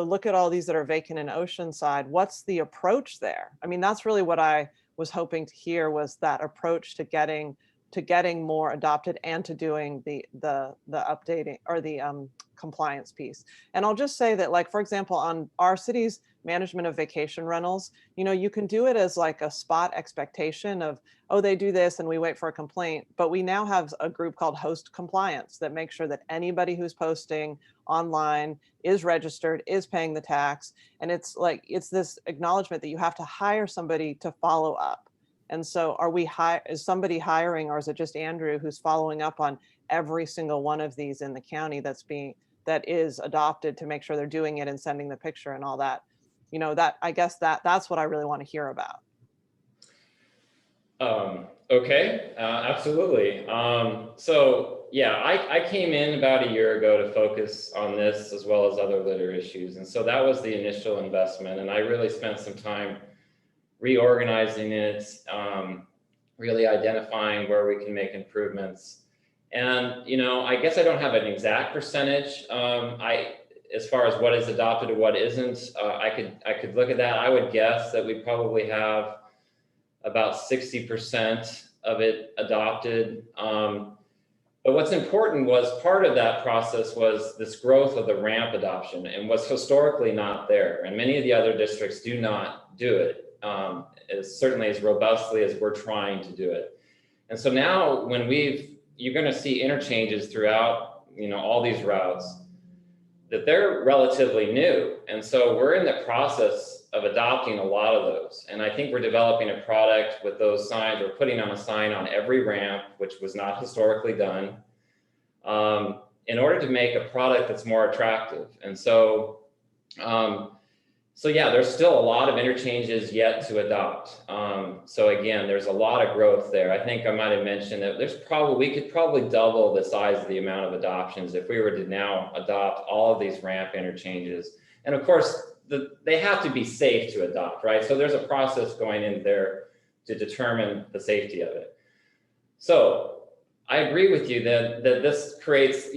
A: look at all these that are vacant in Oceanside. What's the approach there? I mean, that's really what I was hoping to hear, was that approach to getting more adopted and to doing the updating or the compliance piece. And I'll just say that, for example, on our city's management of vacation rentals, you can do it as a spot expectation of, oh, they do this and we wait for a complaint. But we now have a group called Host Compliance that makes sure that anybody who's posting online is registered, is paying the tax. And it's this acknowledgement that you have to hire somebody to follow up. And so is somebody hiring, or is it just Andrew who's following up on every single one of these in the county that is adopted, to make sure they're doing it and sending the picture and all that? I guess that's what I really want to hear about.
I: Okay, absolutely. So yeah, I came in about a year ago to focus on this as well as other litter issues. And so that was the initial investment. And I really spent some time reorganizing it, really identifying where we can make improvements. And, I guess I don't have an exact percentage. As far as what is adopted or what isn't, I could look at that. I would guess that we probably have about 60% of it adopted. But what's important was, part of that process was this growth of the ramp adoption, and was historically not there. And many of the other districts do not do it certainly as robustly as we're trying to do it. And so now when you're going to see interchanges throughout, all these routes, that they're relatively new. And so we're in the process of adopting a lot of those. And I think we're developing a product with those signs. We're putting on a sign on every ramp, which was not historically done, in order to make a product that's more attractive. And so So yeah, there's still a lot of interchanges yet to adopt. So again, there's a lot of growth there. I think I might have mentioned that we could probably double the size of the amount of adoptions if we were to now adopt all of these ramp interchanges. And of course, they have to be safe to adopt, right? So there's a process going in there to determine the safety of it. So I agree with you that this creates,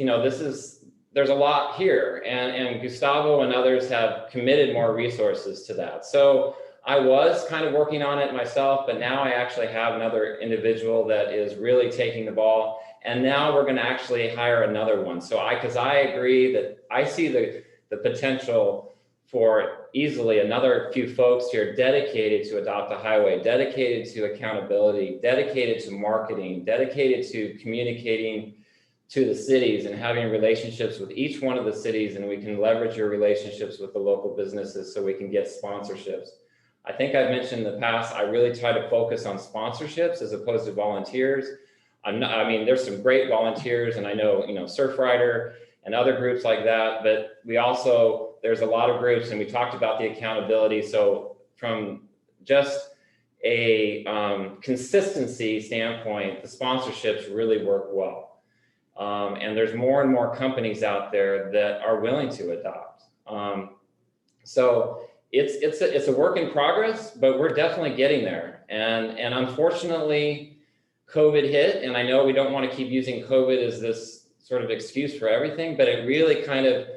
I: there's a lot here, and Gustavo and others have committed more resources to that. So I was kind of working on it myself, but now I actually have another individual that is really taking the ball. And now we're going to actually hire another one. So because I agree that I see the potential for easily another few folks here dedicated to Adopt a Highway, dedicated to accountability, dedicated to marketing, dedicated to communicating to the cities and having relationships with each one of the cities, and we can leverage your relationships with the local businesses so we can get sponsorships. I think I've mentioned in the past, I really try to focus on sponsorships as opposed to volunteers. There's some great volunteers, and I know, Surfrider and other groups like that, but there's a lot of groups, and we talked about the accountability. So from just a consistency standpoint, the sponsorships really work well. And there's more and more companies out there that are willing to adopt. So it's a work in progress, but we're definitely getting there. And unfortunately, COVID hit, and I know we don't want to keep using COVID as this sort of excuse for everything, but it really kind of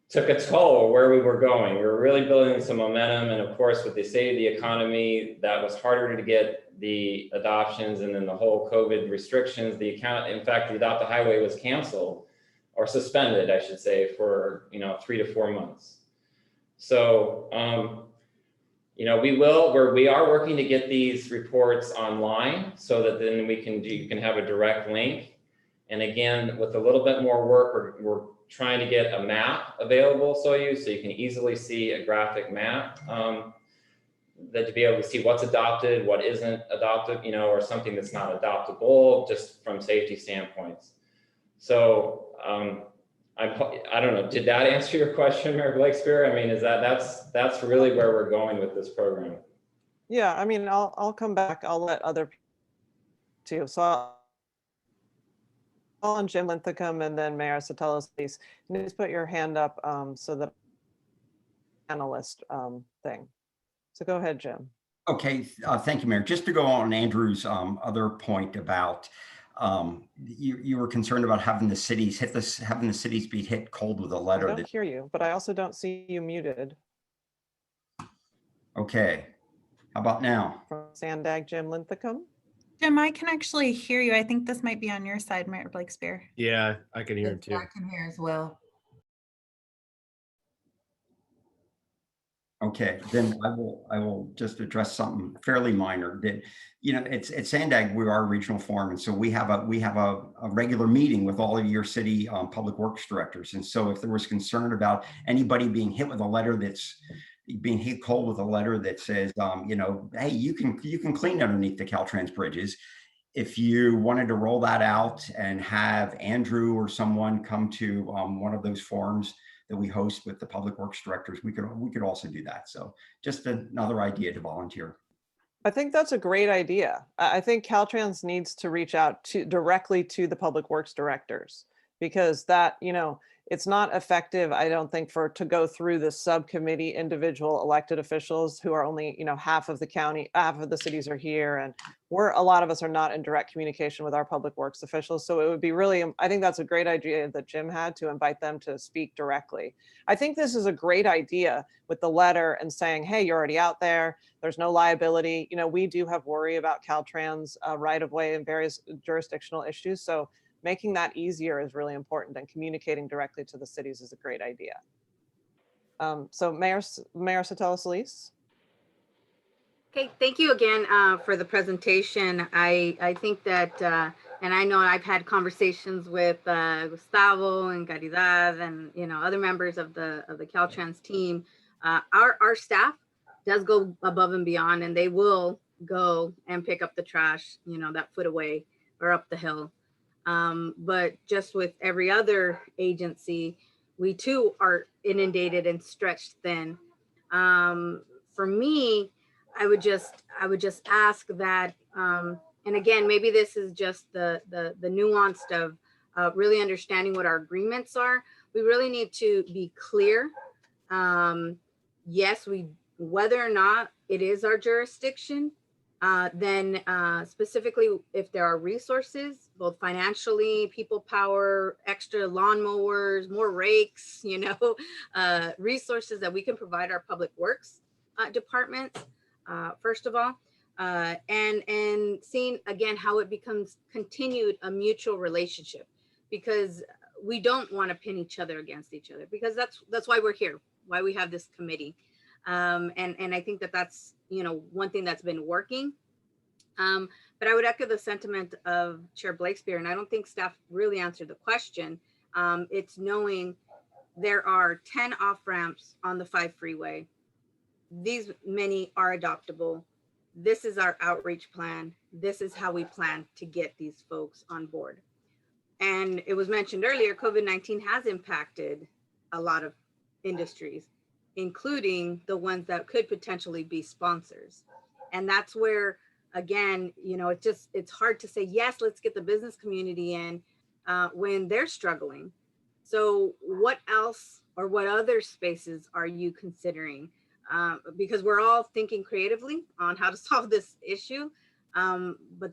I: took a toll where we were going. We were really building some momentum, and of course, with the state of the economy, that was harder to get the adoptions, and then the whole COVID restrictions. In fact, the Adopt a Highway was canceled or suspended, I should say, for 3 to 4 months. So we are working to get these reports online so that then you can have a direct link. And again, with a little bit more work, we're trying to get a map available so you can easily see a graphic map, that to be able to see what's adopted, what isn't adopted, or something that's not adoptable, just from safety standpoints. So I don't know, did that answer your question, Mayor Blakespear? That's really where we're going with this program.
A: Yeah, I'll come back. I'll let other people too. So I'll on Jim Linthicum and then Mayor Sotelo, please. Please put your hand up so that analyst thing. So go ahead, Jim.
J: Okay, thank you, Mayor. Just to go on Andrew's other point about you were concerned about having the cities be hit cold with a letter.
A: I don't hear you, but I also don't see you muted.
J: Okay, how about now?
A: From Sandag, Jim Linthicum.
B: Jim, I can actually hear you. I think this might be on your side, Mayor Blakespear.
G: Yeah, I can hear him too.
K: I can hear as well.
J: Okay, then I will just address something fairly minor. That it's at Sandag, we are a regional forum, and so we have a regular meeting with all of your city public works directors. And so if there was concern about anybody being hit with a letter that's being hit cold with a letter that says, hey, you can clean underneath the Caltrans bridges. If you wanted to roll that out and have Andrew or someone come to one of those forums that we host with the public works directors, we could also do that. So just another idea to volunteer.
A: I think that's a great idea. I think Caltrans needs to reach out directly to the public works directors, because that, it's not effective, I don't think, to go through the subcommittee individual elected officials who are only, half of the county, half of the cities are here, and a lot of us are not in direct communication with our public works officials. So it would be really, I think that's a great idea that Jim had, to invite them to speak directly. I think this is a great idea with the letter and saying, hey, you're already out there. There's no liability. We do have worry about Caltrans right of way and various jurisdictional issues. So making that easier is really important, and communicating directly to the cities is a great idea. So Mayor Sotelo-Solis.
C: Okay, thank you again for the presentation. I think that, and I know I've had conversations with Gustavo and Caridad and other members of the Caltrans team. Our staff does go above and beyond, and they will go and pick up the trash, that foot away or up the hill. But just with every other agency, we too are inundated and stretched thin For me, I would just ask that, and again, maybe this is just the nuanced of really understanding what our agreements are. We really need to be clear. Yes, whether or not it is our jurisdiction, then specifically if there are resources, both financially, people power, extra lawnmowers, more rakes, resources that we can provide our public works departments, first of all, and seeing again how it becomes continued a mutual relationship, because we don't want to pin each other against each other, because that's why we're here, why we have this committee. And I think that's, one thing that's been working. But I would echo the sentiment of Chair Blakespeare, and I don't think staff really answered the question. It's knowing there are 10 off-ramps on the 5 freeway. These many are adoptable. This is our outreach plan. This is how we plan to get these folks on board. And it was mentioned earlier, COVID-19 has impacted a lot of industries, including the ones that could potentially be sponsors. And that's where, again, it's hard to say, yes, let's get the business community in when they're struggling. So what else or what other spaces are you considering? Because we're all thinking creatively on how to solve this issue. But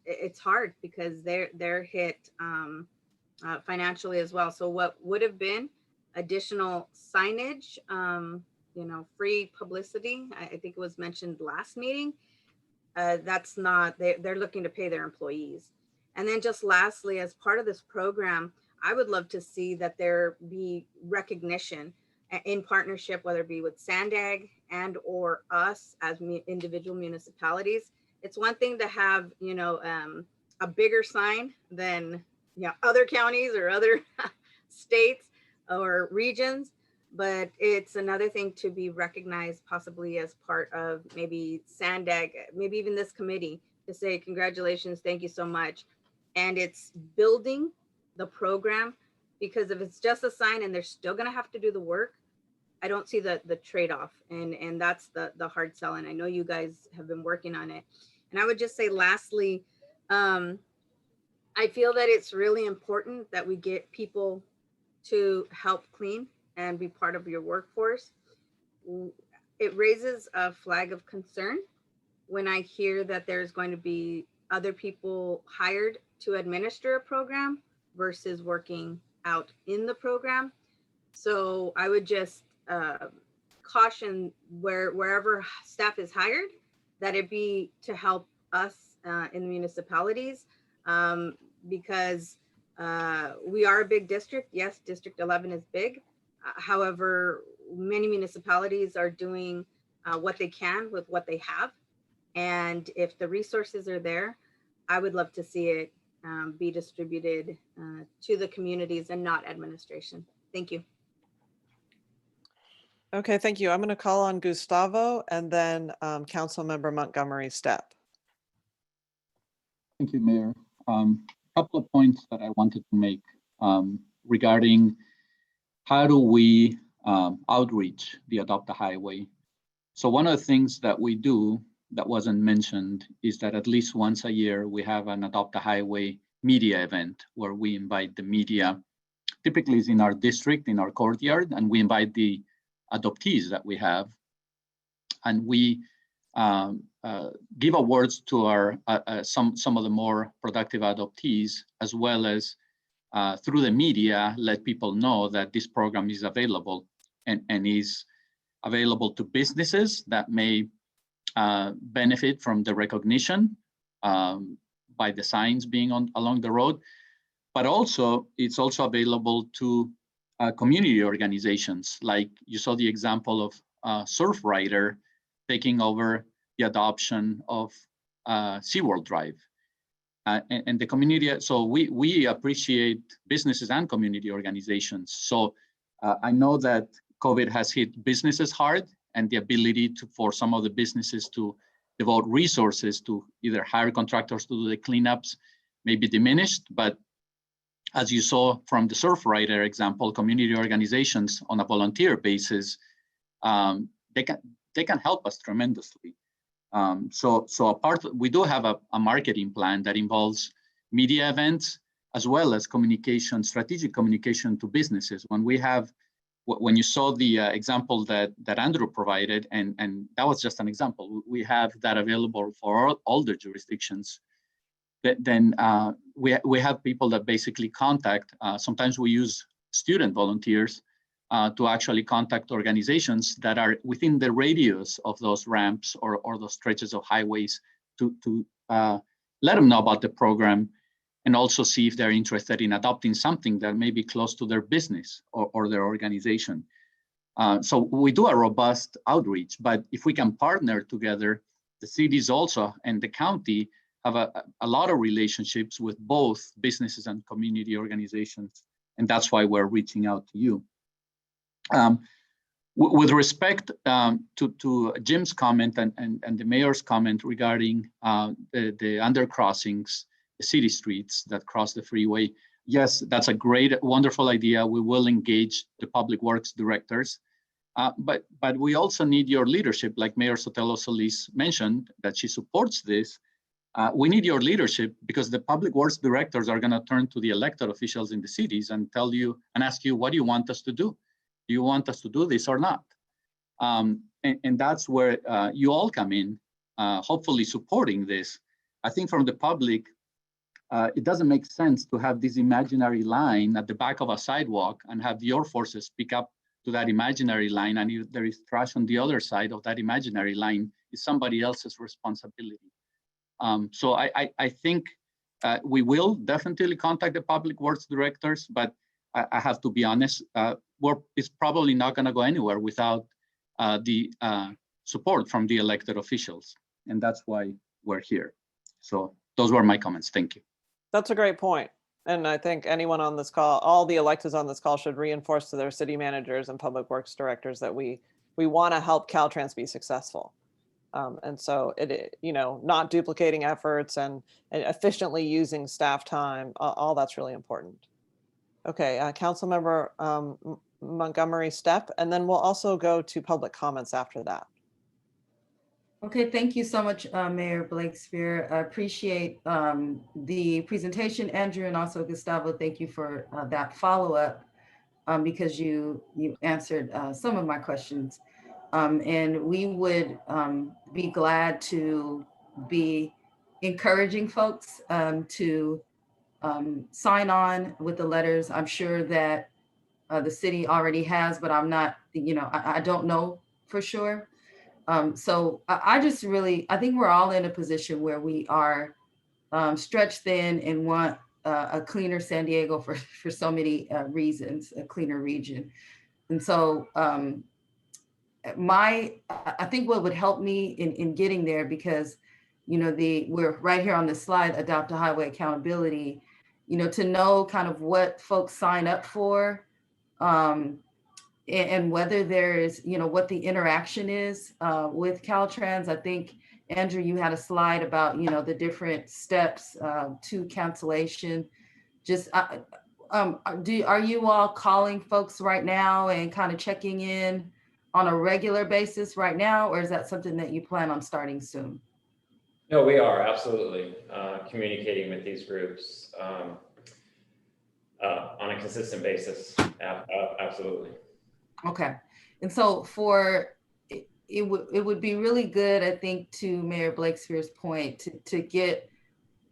C: it's hard because they're hit financially as well. So what would have been additional signage, free publicity, I think it was mentioned last meeting, that's not, they're looking to pay their employees. And then just lastly, as part of this program, I would love to see that there be recognition in partnership, whether it be with Sandag and or us as individual municipalities. It's one thing to have, a bigger sign than other counties or other states or regions, but it's another thing to be recognized possibly as part of maybe Sandag, maybe even this committee, to say congratulations, thank you so much. And it's building the program, because if it's just a sign and they're still going to have to do the work, I don't see the trade-off, and that's the hard sell. And I know you guys have been working on it. And I would just say lastly, I feel that it's really important that we get people to help clean and be part of your workforce. It raises a flag of concern when I hear that there's going to be other people hired to administer a program versus working out in the program. So I would just caution wherever staff is hired, that it be to help us in the municipalities, because we are a big district. Yes, District 11 is big. However, many municipalities are doing what they can with what they have. And if the resources are there, I would love to see it be distributed to the communities and not administration. Thank you.
A: Okay, thank you. I'm going to call on Gustavo and then Councilmember Montgomery Stepp.
H: Thank you, Mayor. Couple of points that I wanted to make regarding how do we outreach the Adopt a Highway. So one of the things that we do that wasn't mentioned is that at least once a year we have an Adopt a Highway media event where we invite the media. Typically it's in our district, in our courtyard, and we invite the adoptees that we have, and we give awards to our some of the more productive adoptees, as well as through the media let people know that this program is available and is available to businesses that may benefit from the recognition by the signs being along the road, but also it's also available to community organizations. Like you saw the example of Surfrider taking over the adoption of SeaWorld Drive. And the community, so we appreciate businesses and community organizations. So I know that COVID has hit businesses hard, and the ability for some of the businesses to devote resources to either hire contractors to do the cleanups may be diminished. But as you saw from the Surfrider example, community organizations on a volunteer basis, they can help us tremendously. We do have a marketing plan that involves media events as well as communication, strategic communication to businesses. When you saw the example that Andrew provided, and that was just an example, we have that available for all the jurisdictions. Then we have people that basically contact. Sometimes we use student volunteers to actually contact organizations that are within the radius of those ramps or those stretches of highways to let them know about the program, and also see if they're interested in adopting something that may be close to their business or their organization. So we do a robust outreach, but if we can partner together, the cities also and the county have a lot of relationships with both businesses and community organizations, and that's why we're reaching out to you. With respect to Jim's comment and the mayor's comment regarding the undercrossings, the city streets that cross the freeway, yes, that's a great, wonderful idea. We will engage the public works directors, but we also need your leadership, like Mayor Sotelo Solis mentioned, that she supports this. We need your leadership because the public works directors are going to turn to the elected officials in the cities and tell you and ask you, what do you want us to do? Do you want us to do this or not? And that's where you all come in, hopefully supporting this. I think from the public, it doesn't make sense to have this imaginary line at the back of a sidewalk and have your forces pick up to that imaginary line, and if there is trash on the other side of that imaginary line, it's somebody else's responsibility. So I think we will definitely contact the public works directors, but I have to be honest, it's probably not going to go anywhere without the support from the elected officials, and that's why we're here. So those were my comments. Thank you.
A: That's a great point. And I think anyone on this call, all the electeds on this call, should reinforce to their city managers and public works directors that we want to help Caltrans be successful. And so not duplicating efforts and efficiently using staff time, all that's really important. Okay, Councilmember Montgomery Steppe, and then we'll also go to public comments after that.
K: Okay, thank you so much, Mayor Blakespear. I appreciate the presentation, Andrew, and also Gustavo. Thank you for that follow-up because you answered some of my questions. And we would be glad to be encouraging folks to sign on with the letters. I'm sure that the city already has, but I'm not, I don't know for sure. So I think we're all in a position where we are stretched thin and want a cleaner San Diego for so many reasons, a cleaner region. And so I think what would help me in getting there, because, we're right here on the slide, Adopt a Highway Accountability, to know kind of what folks sign up for, and whether there is, what the interaction is with Caltrans. I think, Andrew, you had a slide about, the different steps to cancellation. Just, are you all calling folks right now and kind of checking in on a regular basis right now, or is that something that you plan on starting soon?
I: No, we are absolutely communicating with these groups on a consistent basis. Absolutely.
K: Okay. And so it would be really good, I think, to Mayor Blakespear's point, to get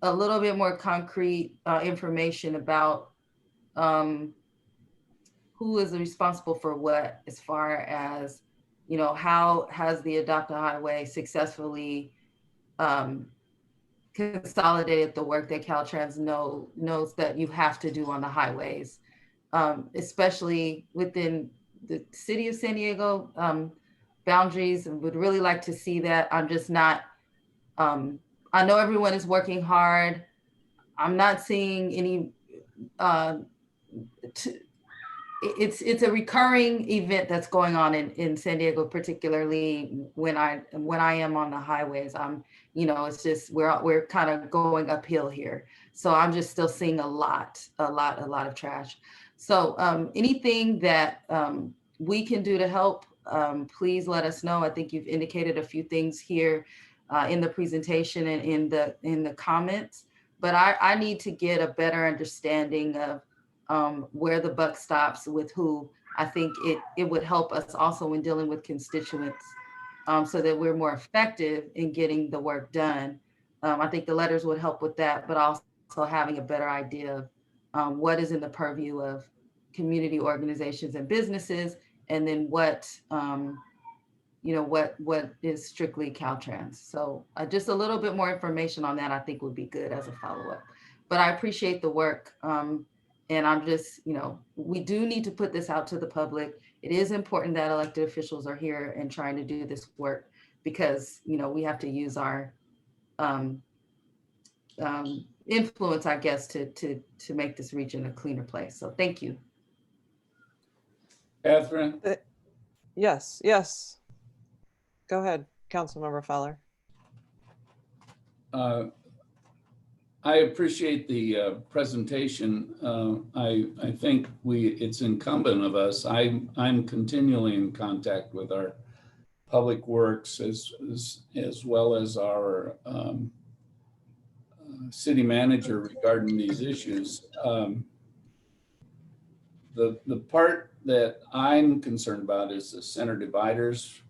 K: a little bit more concrete information about who is responsible for what, as far as, how has the Adopt a Highway successfully consolidated the work that Caltrans knows that you have to do on the highways, especially within the city of San Diego boundaries, and would really like to see that. I'm just not, I know everyone is working hard. I'm not seeing any, it's a recurring event that's going on in San Diego, particularly when I am on the highways. It's just, we're kind of going uphill here. So I'm just still seeing a lot of trash. So anything that we can do to help please let us know. I think you've indicated a few things here in the presentation and in the comments, but I need to get a better understanding of where the buck stops with who. I think it would help us also when dealing with constituents so that we're more effective in getting the work done. I think the letters would help with that, but also having a better idea of what is in the purview of community organizations and businesses, and then what what is strictly Caltrans. So just a little bit more information on that I think would be good as a follow-up. But I appreciate the work. And I'm just, we do need to put this out to the public. It is important that elected officials are here and trying to do this work because, we have to use our influence, I guess, to make this region a cleaner place. So thank you.
L: Catherine?
A: Yes. Go ahead, Councilmember Fowler.
L: I appreciate the presentation. I think it's incumbent of us. I'm continually in contact with our public works as well as our city manager regarding these issues. The part that I'm concerned about is the center dividers.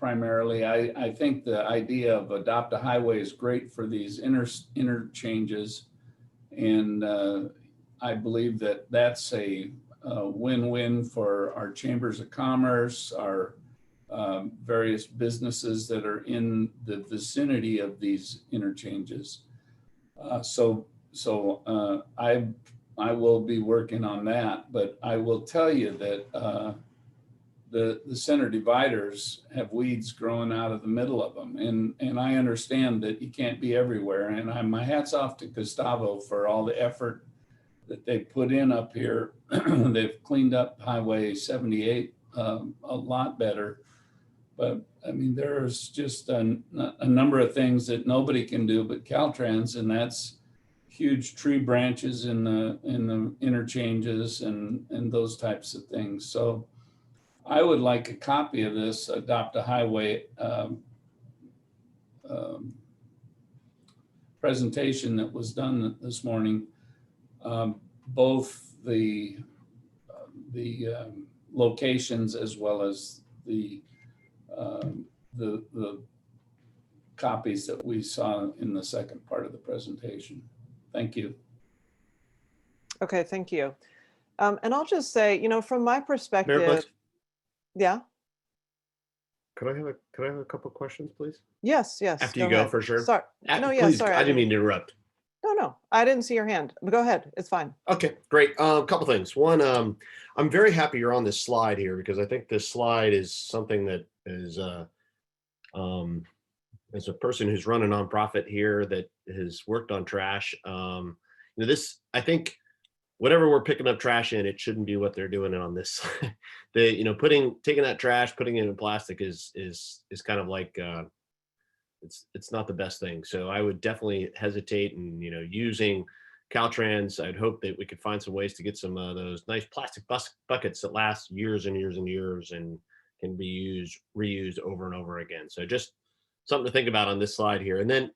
L: Primarily, I think the idea of adopt a highway is great for these interchanges, and I believe that that's a win-win for our chambers of commerce, our various businesses that are in the vicinity of these interchanges. So I will be working on that, but I will tell you that the center dividers have weeds growing out of the middle of them. And I understand that you can't be everywhere. And my hat's off to Gustavo for all the effort that they put in up here. They've cleaned up Highway 78 a lot better. But I mean, there's just a number of things that nobody can do but Caltrans, and that's huge tree branches in the interchanges and those types of things. So I would like a copy of this Adopt a Highway presentation that was done this morning. Both the locations as well as the copies that we saw in the second part of the presentation. Thank you.
A: Okay, thank you. And I'll just say, from my perspective,
G: Mayor Blix,
A: yeah.
G: Could I have a couple of questions, please?
A: Yes.
G: After you go,
A: ahead.
G: for sure.
A: Sorry. No, yeah,
G: please,
A: sorry.
G: I didn't mean to interrupt.
A: No, I didn't see your hand. But go ahead. It's fine.
G: Okay, great. A couple things. One, I'm very happy you're on this slide here because I think this slide is something that is, as a person who's run a nonprofit here that has worked on trash, this, I think, whatever we're picking up trash in, it shouldn't be what they're doing on this. Taking that trash, putting it in plastic is kind of like it's not the best thing. So I would definitely hesitate and using Caltrans. I'd hope that we could find some ways to get some of those nice plastic buckets that last years and years and years and can be reused over and over again. So just something to think about on this slide here. And then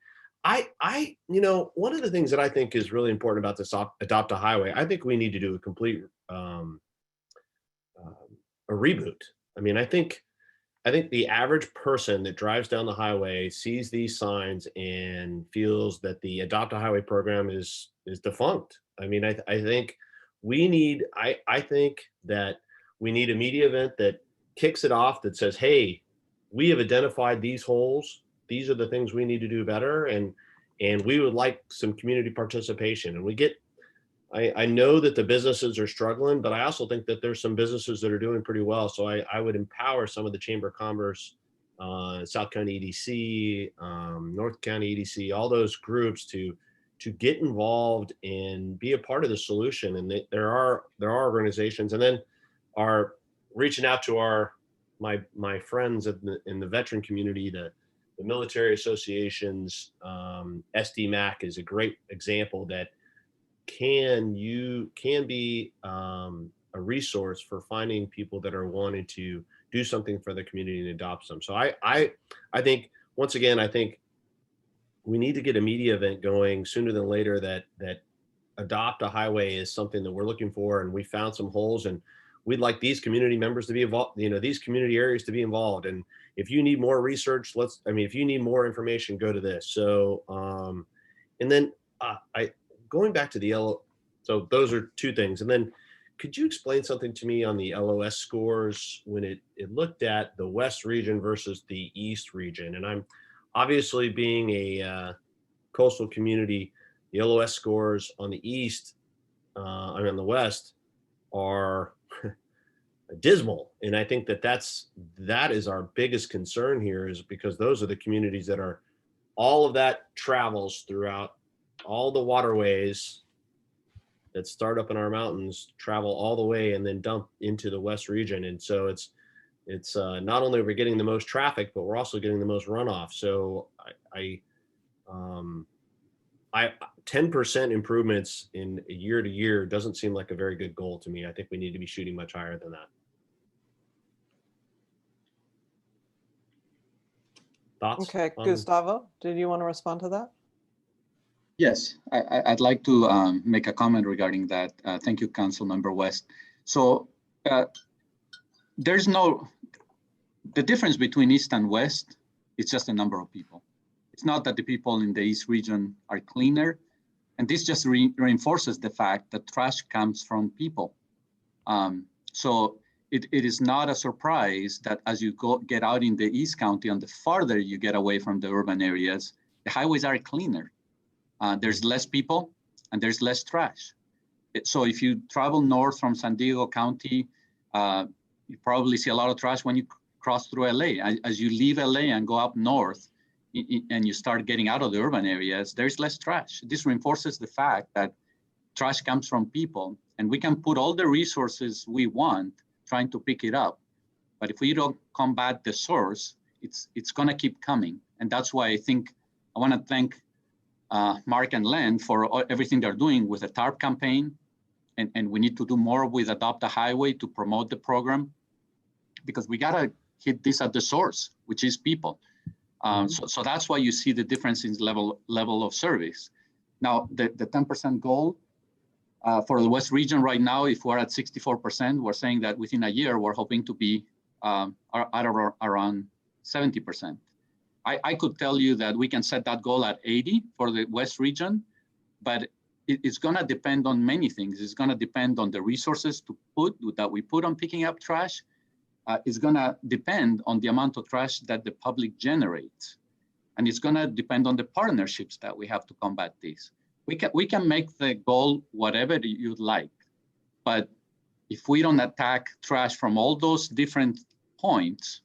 G: one of the things that I think is really important about this Adopt a Highway, I think we need to do a complete a reboot. I mean, I think the average person that drives down the highway sees these signs and feels that the Adopt a Highway program is defunct. I mean, I think I think that we need a media event that kicks it off, that says, hey, we have identified these holes. These are the things we need to do better. And we would like some community participation. And I know that the businesses are struggling, but I also think that there's some businesses that are doing pretty well. So I would empower some of the Chamber of Commerce, South County EDC, North County EDC, all those groups to get involved and be a part of the solution. And there are organizations, and then are reaching out to my friends in the veteran community, the military associations. SDMAC is a great example that can be a a resource for finding people that are wanting to do something for the community and adopt them. So I think, once again, I think we need to get a media event going sooner than later that Adopt a Highway is something that we're looking for, and we found some holes, and we'd like these community members to be involved, you know, these community areas to be involved. And if you need more research, if you need more information, go to this. So, and then going back to the so those are two things. And then could you explain something to me on the LOS scores when it looked at the West region versus the East region? And I'm obviously, being a coastal community, the LOS scores on the East, on the West are dismal. And I think that is our biggest concern here, is because those are the communities that are, all of that travels throughout all the waterways that start up in our mountains, travel all the way and then dump into the West region. And so it's not only are we getting the most traffic, but we're also getting the most runoff. So I 10% improvements in year to year doesn't seem like a very good goal to me. I think we need to be shooting much higher than that. Thoughts?
A: Okay, Gustavo, did you want to respond to that?
H: Yes, I'd like to make a comment regarding that. Thank you, Councilmember West. So the difference between East and West is just the number of people. It's not that the people in the East region are cleaner, and this just reinforces the fact that trash comes from people. So it is not a surprise that as you get out in the East County, and the farther you get away from the urban areas, the highways are cleaner. There's less people and there's less trash. So if you travel north from San Diego County, you probably see a lot of trash when you cross through LA. As you leave LA and go up north and you start getting out of the urban areas, there's less trash. This reinforces the fact that trash comes from people, and we can put all the resources we want trying to pick it up. But if we don't combat the source, it's gonna keep coming. And that's why I wanna thank Mark and Len for everything they're doing with the Tarp campaign. And we need to do more with Adopt a Highway to promote the program, because we gotta hit this at the source, which is people. So that's why you see the difference in level of service. Now, the 10% goal for the West region right now, if we're at 64%, we're saying that within a year, we're hoping to be at around 70%. I could tell you that we can set that goal at 80 for the West region, but it's gonna depend on many things. It's gonna depend on the resources that we put on picking up trash. It's gonna depend on the amount of trash that the public generates. And it's gonna depend on the partnerships that we have to combat this. We can make the goal whatever you'd like, but if we don't attack trash from all those different points,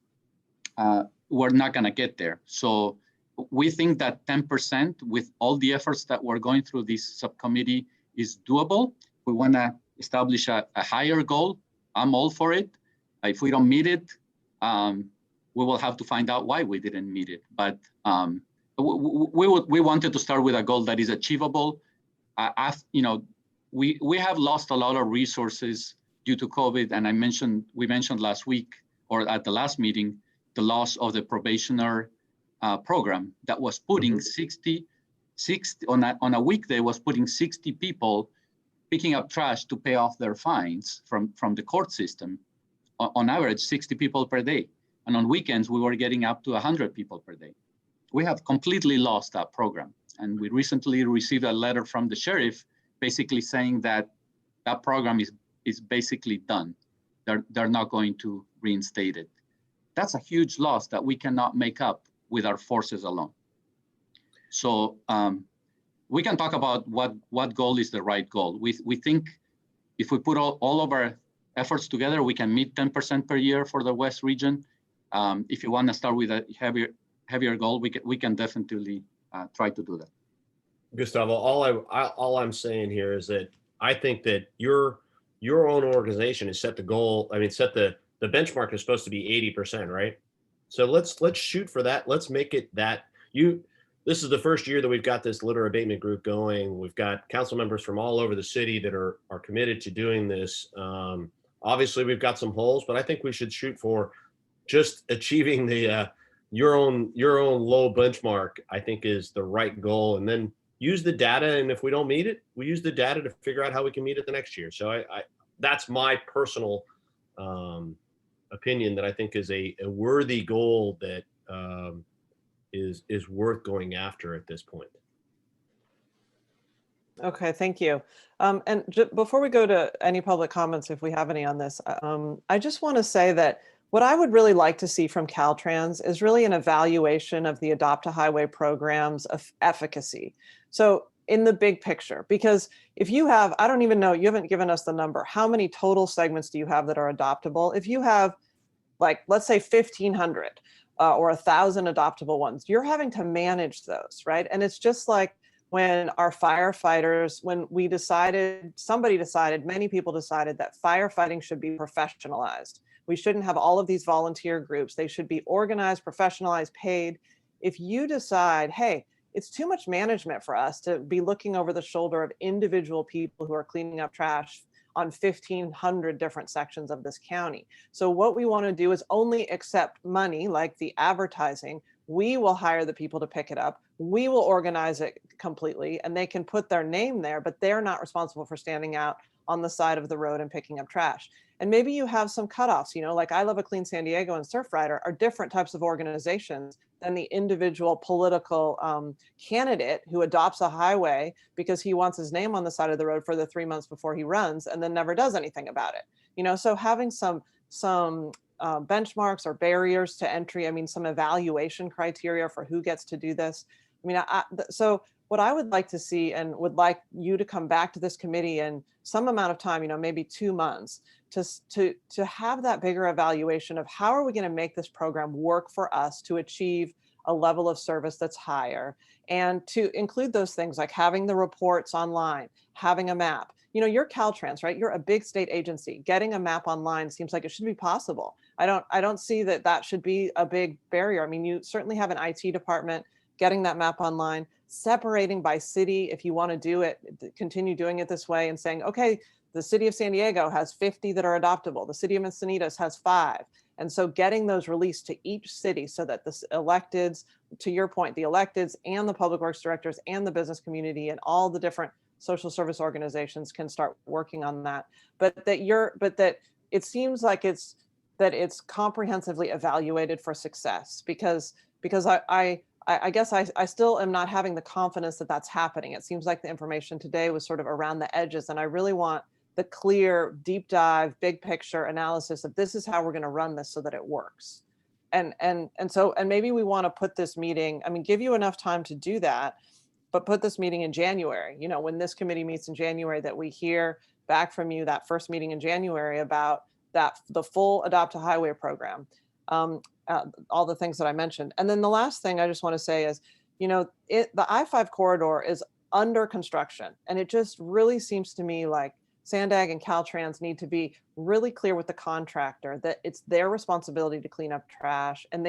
H: we're not gonna get there. So we think that 10% with all the efforts that we're going through this subcommittee is doable. We wanna establish a higher goal. I'm all for it. If we don't meet it, we will have to find out why we didn't meet it. But we wanted to start with a goal that is achievable. We have lost a lot of resources due to COVID, and we mentioned last week or at the last meeting the loss of the probationer program that was putting 60 on a weekday was putting 60 people picking up trash to pay off their fines from the court system. On average, 60 people per day. And on weekends, we were getting up to 100 people per day. We have completely lost that program. And we recently received a letter from the sheriff basically saying that that program is basically done. They're not going to reinstate it. That's a huge loss that we cannot make up with our forces alone. So we can talk about what goal is the right goal. We think if we put all of our efforts together, we can meet 10% per year for the West region. If you want to start with a heavier goal, we can definitely try to do that.
G: Gustavo, all I'm saying here is that I think that your own organization has set the goal. I mean, the benchmark is supposed to be 80%, right? So let's shoot for that. Let's make it that. This is the first year that we've got this litter abatement group going. We've got council members from all over the city that are committed to doing this. Obviously, we've got some holes, but I think we should shoot for just achieving the your own low benchmark. I think is the right goal, and then use the data. And if we don't meet it, we use the data to figure out how we can meet it the next year. So I that's my personal opinion, that I think is a worthy goal that is worth going after at this point.
A: Okay, thank you. And before we go to any public comments, if we have any on this, I just want to say that what I would really like to see from Caltrans is really an evaluation of the Adopt a Highway program's efficacy. So in the big picture, because if you have, I don't even know, you haven't given us the number, how many total segments do you have that are adoptable? If you have, like, let's say 1,500 or 1,000 adoptable ones, you're having to manage those, right? And it's just like when our firefighters, when we decided, many people decided that firefighting should be professionalized. We shouldn't have all of these volunteer groups. They should be organized, professionalized, paid. If you decide, hey, it's too much management for us to be looking over the shoulder of individual people who are cleaning up trash on 1,500 different sections of this county. So what we want to do is only accept money, like the advertising. We will hire the people to pick it up. We will organize it completely, and they can put their name there, but they're not responsible for standing out on the side of the road and picking up trash. And maybe you have some cutoffs, like I Love a Clean San Diego and Surfrider are different types of organizations than the individual political candidate who adopts a highway because he wants his name on the side of the road for the 3 months before he runs and then never does anything about it. So having some benchmarks or barriers to entry, some evaluation criteria for who gets to do this. So what I would like to see, and would like you to come back to this committee in some amount of time, maybe 2 months, to have that bigger evaluation of how are we going to make this program work for us to achieve a level of service that's higher, and to include those things like having the reports online, having a map. You're Caltrans, right? You're a big state agency. Getting a map online seems like it should be possible. I don't see that should be a big barrier. You certainly have an IT department. Getting that map online, separating by city, if you want to do it, continue doing it this way and saying, okay, the city of San Diego has 50 that are adoptable. The city of Encinitas has 5. And so getting those released to each city so that the electeds, to your point, the electeds and the public works directors and the business community and all the different social service organizations can start working on that. But that it seems like it's comprehensively evaluated for success, because I guess I still am not having the confidence that that's happening. It seems like the information today was sort of around the edges, and I really want the clear, deep dive, big picture analysis of this is how we're going to run this so that it works. And maybe we want to put this meeting, give you enough time to do that, but put this meeting in January, when this committee meets in January, that we hear back from you, that first meeting in January, about the full Adopt a Highway program. All the things that I mentioned. And then the last thing I just want to say is, the I-5 corridor is under construction. And it just really seems to me like Sandag and Caltrans need to be really clear with the contractor that it's their responsibility to clean up trash. And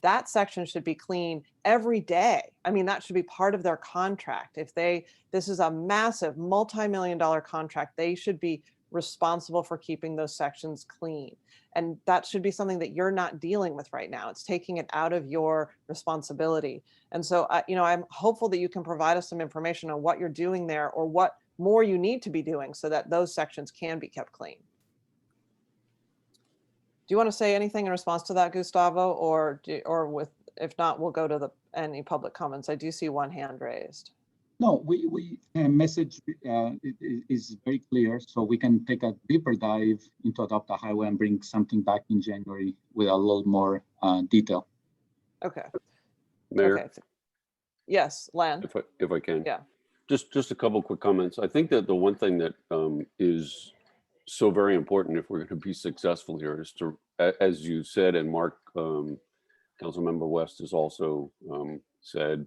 A: that section should be clean every day. That should be part of their contract. This is a massive multi-million-dollar contract, they should be responsible for keeping those sections clean. And that should be something that you're not dealing with right now. It's taking it out of your responsibility. And so, I'm hopeful that you can provide us some information on what you're doing there, or what more you need to be doing so that those sections can be kept clean. Do you want to say anything in response to that, Gustavo, if not, we'll go to any public comments. I do see one hand raised.
H: No, message is very clear, so we can take a deeper dive into Adopt a Highway and bring something back in January with a little more detail.
A: Okay.
F: Mayor?
A: Okay. Yes, Len.
F: If I can.
A: Yeah.
F: Just a couple quick comments. I think that the one thing that is so very important if we're going to be successful here is to, as you said, and Mark, Councilmember West has also said,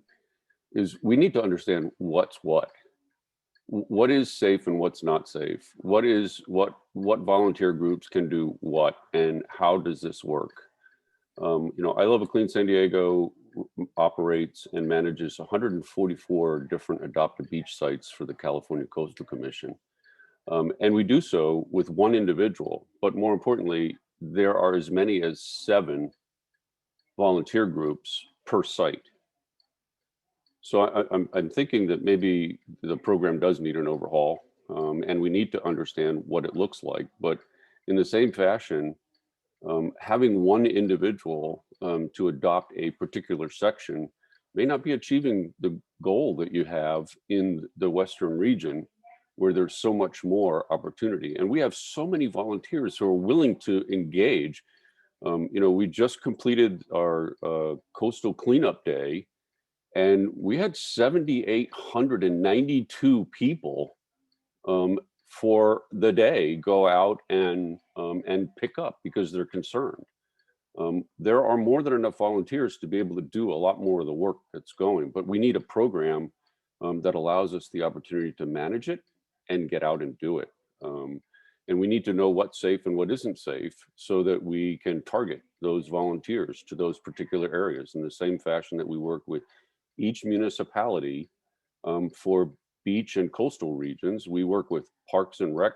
F: is we need to understand what's what is safe and what's not safe, what volunteer groups can do what, and how does this work. I Love a Clean San Diego operates and manages 144 different adopted beach sites for the California Coastal Commission. And we do so with one individual, but more importantly, there are as many as 7 volunteer groups per site. So I'm thinking that maybe the program does need an overhaul, and we need to understand what it looks like. But in the same fashion, having one individual to adopt a particular section may not be achieving the goal that you have in the Western region, where there's so much more opportunity. And we have so many volunteers who are willing to engage. We just completed our coastal cleanup day, and we had 7,892 people for the day go out and pick up because they're concerned. There are more than enough volunteers to be able to do a lot more of the work that's going, but we need a program that allows us the opportunity to manage it and get out and do it. And we need to know what's safe and what isn't safe so that we can target those volunteers to those particular areas in the same fashion that we work with each municipality for beach and coastal regions. We work with Parks and Rec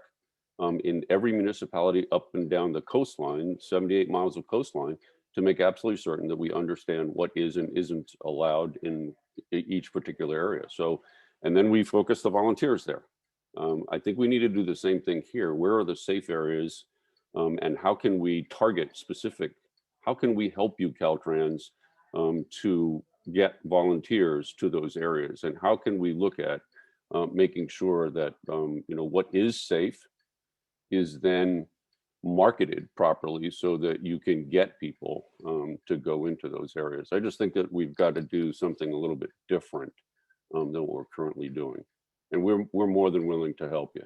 F: in every municipality up and down the coastline, 78 miles of coastline, to make absolutely certain that we understand what is and isn't allowed in each particular area. So, and then we focus the volunteers there. I think we need to do the same thing here. Where are the safe areas, and how can we target specific, how can we help you, Caltrans, to get volunteers to those areas? And how can we look at making sure that what is safe is then marketed properly so that you can get people to go into those areas? I just think that we've got to do something a little bit different than what we're currently doing. And we're more than willing to help you.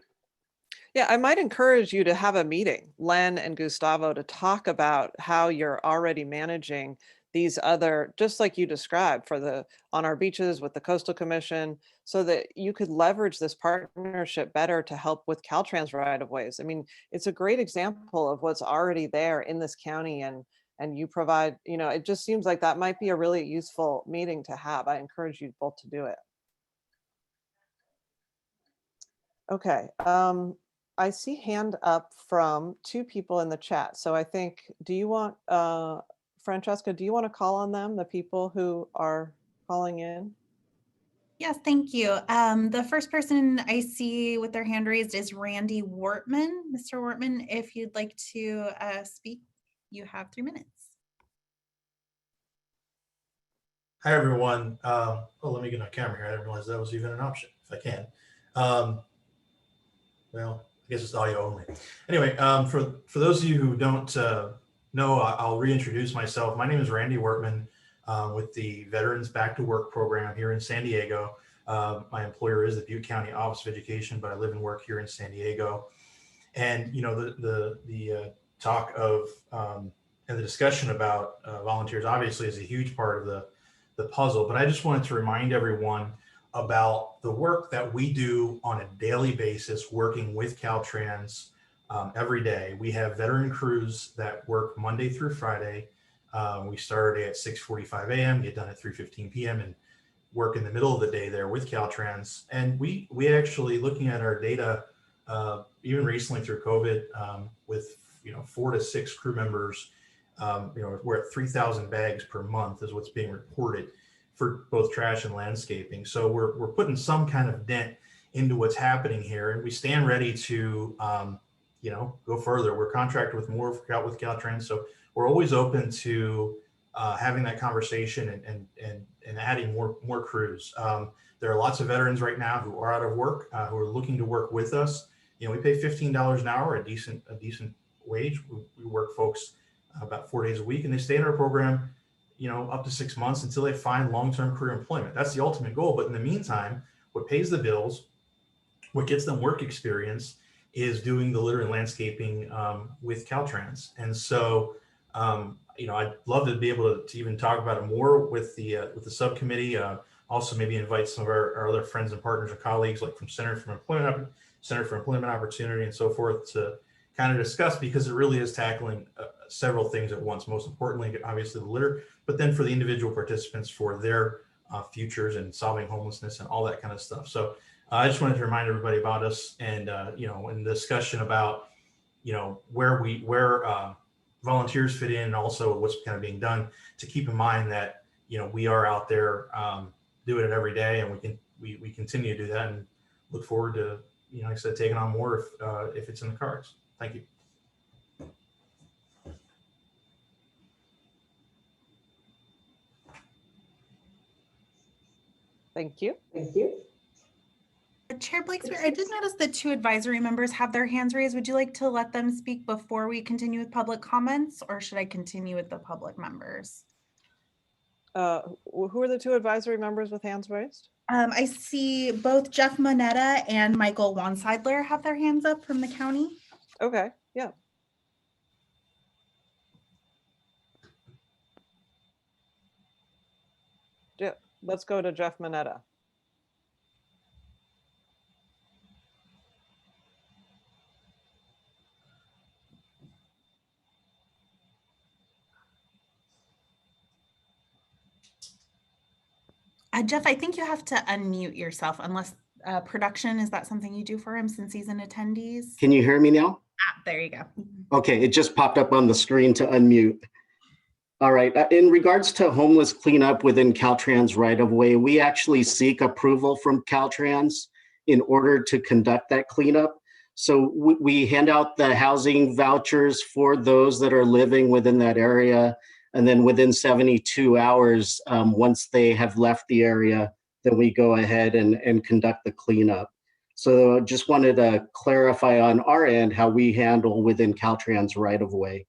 A: Yeah, I might encourage you to have a meeting, Len and Gustavo, to talk about how you're already managing these other, just like you described on our beaches with the Coastal Commission, so that you could leverage this partnership better to help with Caltrans right-of-ways. I mean, it's a great example of what's already there in this county, and you provide, it just seems like that might be a really useful meeting to have. I encourage you both to do it. Okay, I see hand up from 2 people in the chat. So I think, do you want, Francesca, do you want to call on them, the people who are calling in?
B: Yes, thank you. The first person I see with their hand raised is Randy Wortman. Mr. Wortman, if you'd like to speak, you have 3 minutes.
M: Hi, everyone. Let me get my camera here. I didn't realize that was even an option, if I can. Well, I guess it's audio only. Anyway, for those of you who don't know, I'll reintroduce myself. My name is Randy Wortman with the Veterans Back to Work program here in San Diego. My employer is the Butte County Office of Education, but I live and work here in San Diego. And the talk of and the discussion about volunteers obviously is a huge part of the puzzle. But I just wanted to remind everyone about the work that we do on a daily basis, working with Caltrans every day. We have veteran crews that work Monday through Friday. We start at 6:45 a.m., get done at 3:15 p.m. and work in the middle of the day there with Caltrans. And we actually, looking at our data, even recently through COVID, with 4 to 6 crew members, we're at 3,000 bags per month is what's being reported for both trash and landscaping. So we're putting some kind of dent into what's happening here, and we stand ready to go further. We're contracted with more with Caltrans, so we're always open to having that conversation and adding more crews. There are lots of veterans right now who are out of work, who are looking to work with us. We pay $15 an hour, a decent wage. We work folks about 4 days a week, and they stay in our program up to 6 months until they find long-term career employment. That's the ultimate goal. But in the meantime, what pays the bills, what gets them work experience, is doing the litter and landscaping with Caltrans. And so, I'd love to be able to even talk about it more with the subcommittee. Also, maybe invite some of our other friends and partners or colleagues, like from Center for Employment Opportunity, and so forth, to kind of discuss, because it really is tackling several things at once. Most importantly, obviously the litter, but then for the individual participants, for their futures and solving homelessness and all that kind of stuff. So I just wanted to remind everybody about us and, in the discussion about, where volunteers fit in and also what's kind of being done, to keep in mind that, we are out there doing it every day, and we continue to do that, and look forward to, like I said, taking on more if it's in the cards. Thank you.
A: Thank you.
B: Thank you. Chair Blakespeare, I did notice that 2 advisory members have their hands raised. Would you like to let them speak before we continue with public comments, or should I continue with the public members?
A: Who are the 2 advisory members with hands raised?
B: I see both Jeff Monetta and Michael Wanseidler have their hands up from the county.
A: Okay, yeah. Let's go to Jeff Monetta.
B: Jeff, I think you have to unmute yourself unless production, is that something you do for him since he's an attendees?
N: Can you hear me now?
B: There you go.
N: Okay, it just popped up on the screen to unmute. All right, in regards to homeless cleanup within Caltrans right-of-way, we actually seek approval from Caltrans in order to conduct that cleanup. So we hand out the housing vouchers for those that are living within that area. And then within 72 hours, once they have left the area, then we go ahead and conduct the cleanup. So just wanted to clarify on our end how we handle within Caltrans right-of-way.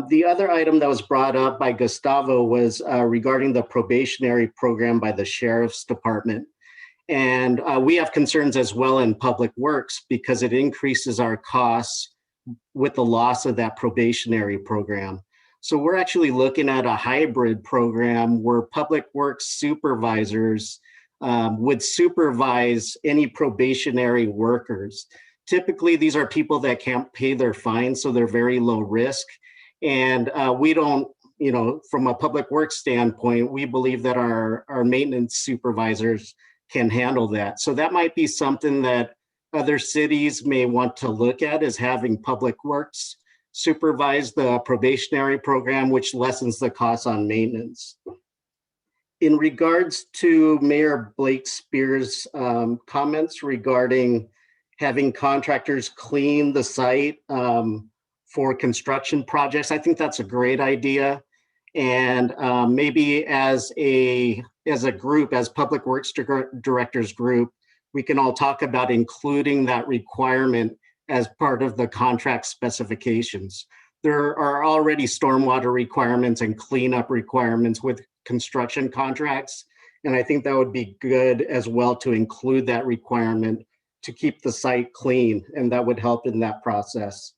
N: The other item that was brought up by Gustavo was regarding the probationary program by the Sheriff's Department. And we have concerns as well in Public Works because it increases our costs with the loss of that probationary program. So we're actually looking at a hybrid program where Public Works supervisors would supervise any probationary workers. Typically, these are people that can't pay their fines, so they're very low risk. And we don't, from a Public Works standpoint, we believe that our maintenance supervisors can handle that. So that might be something that other cities may want to look at, is having Public Works supervise the probationary program, which lessens the costs on maintenance. In regards to Mayor Blakespeare's comments regarding having contractors clean the site for construction projects, I think that's a great idea. And maybe as a group, as Public Works Directors group, we can all talk about including that requirement as part of the contract specifications. There are already stormwater requirements and cleanup requirements with construction contracts. And I think that would be good as well to include that requirement to keep the site clean, and that would help in that process.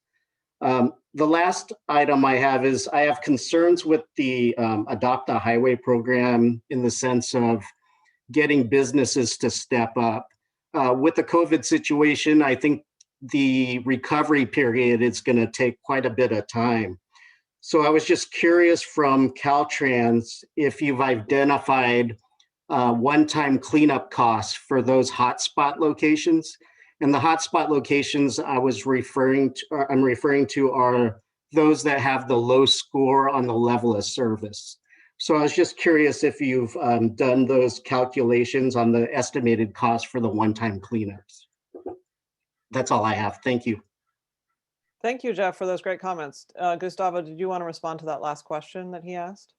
N: The last item I have is I have concerns with the Adopt a Highway program in the sense of getting businesses to step up. With the COVID situation, I think the recovery period is going to take quite a bit of time. So I was just curious from Caltrans if you've identified one-time cleanup costs for those hotspot locations. And the hotspot locations I'm referring to are those that have the low score on the level of service. So I was just curious if you've done those calculations on the estimated cost for the one-time cleanups. That's all I have. Thank you.
A: Thank you, Jeff, for those great comments. Gustavo, did you want to respond to that last question that he asked?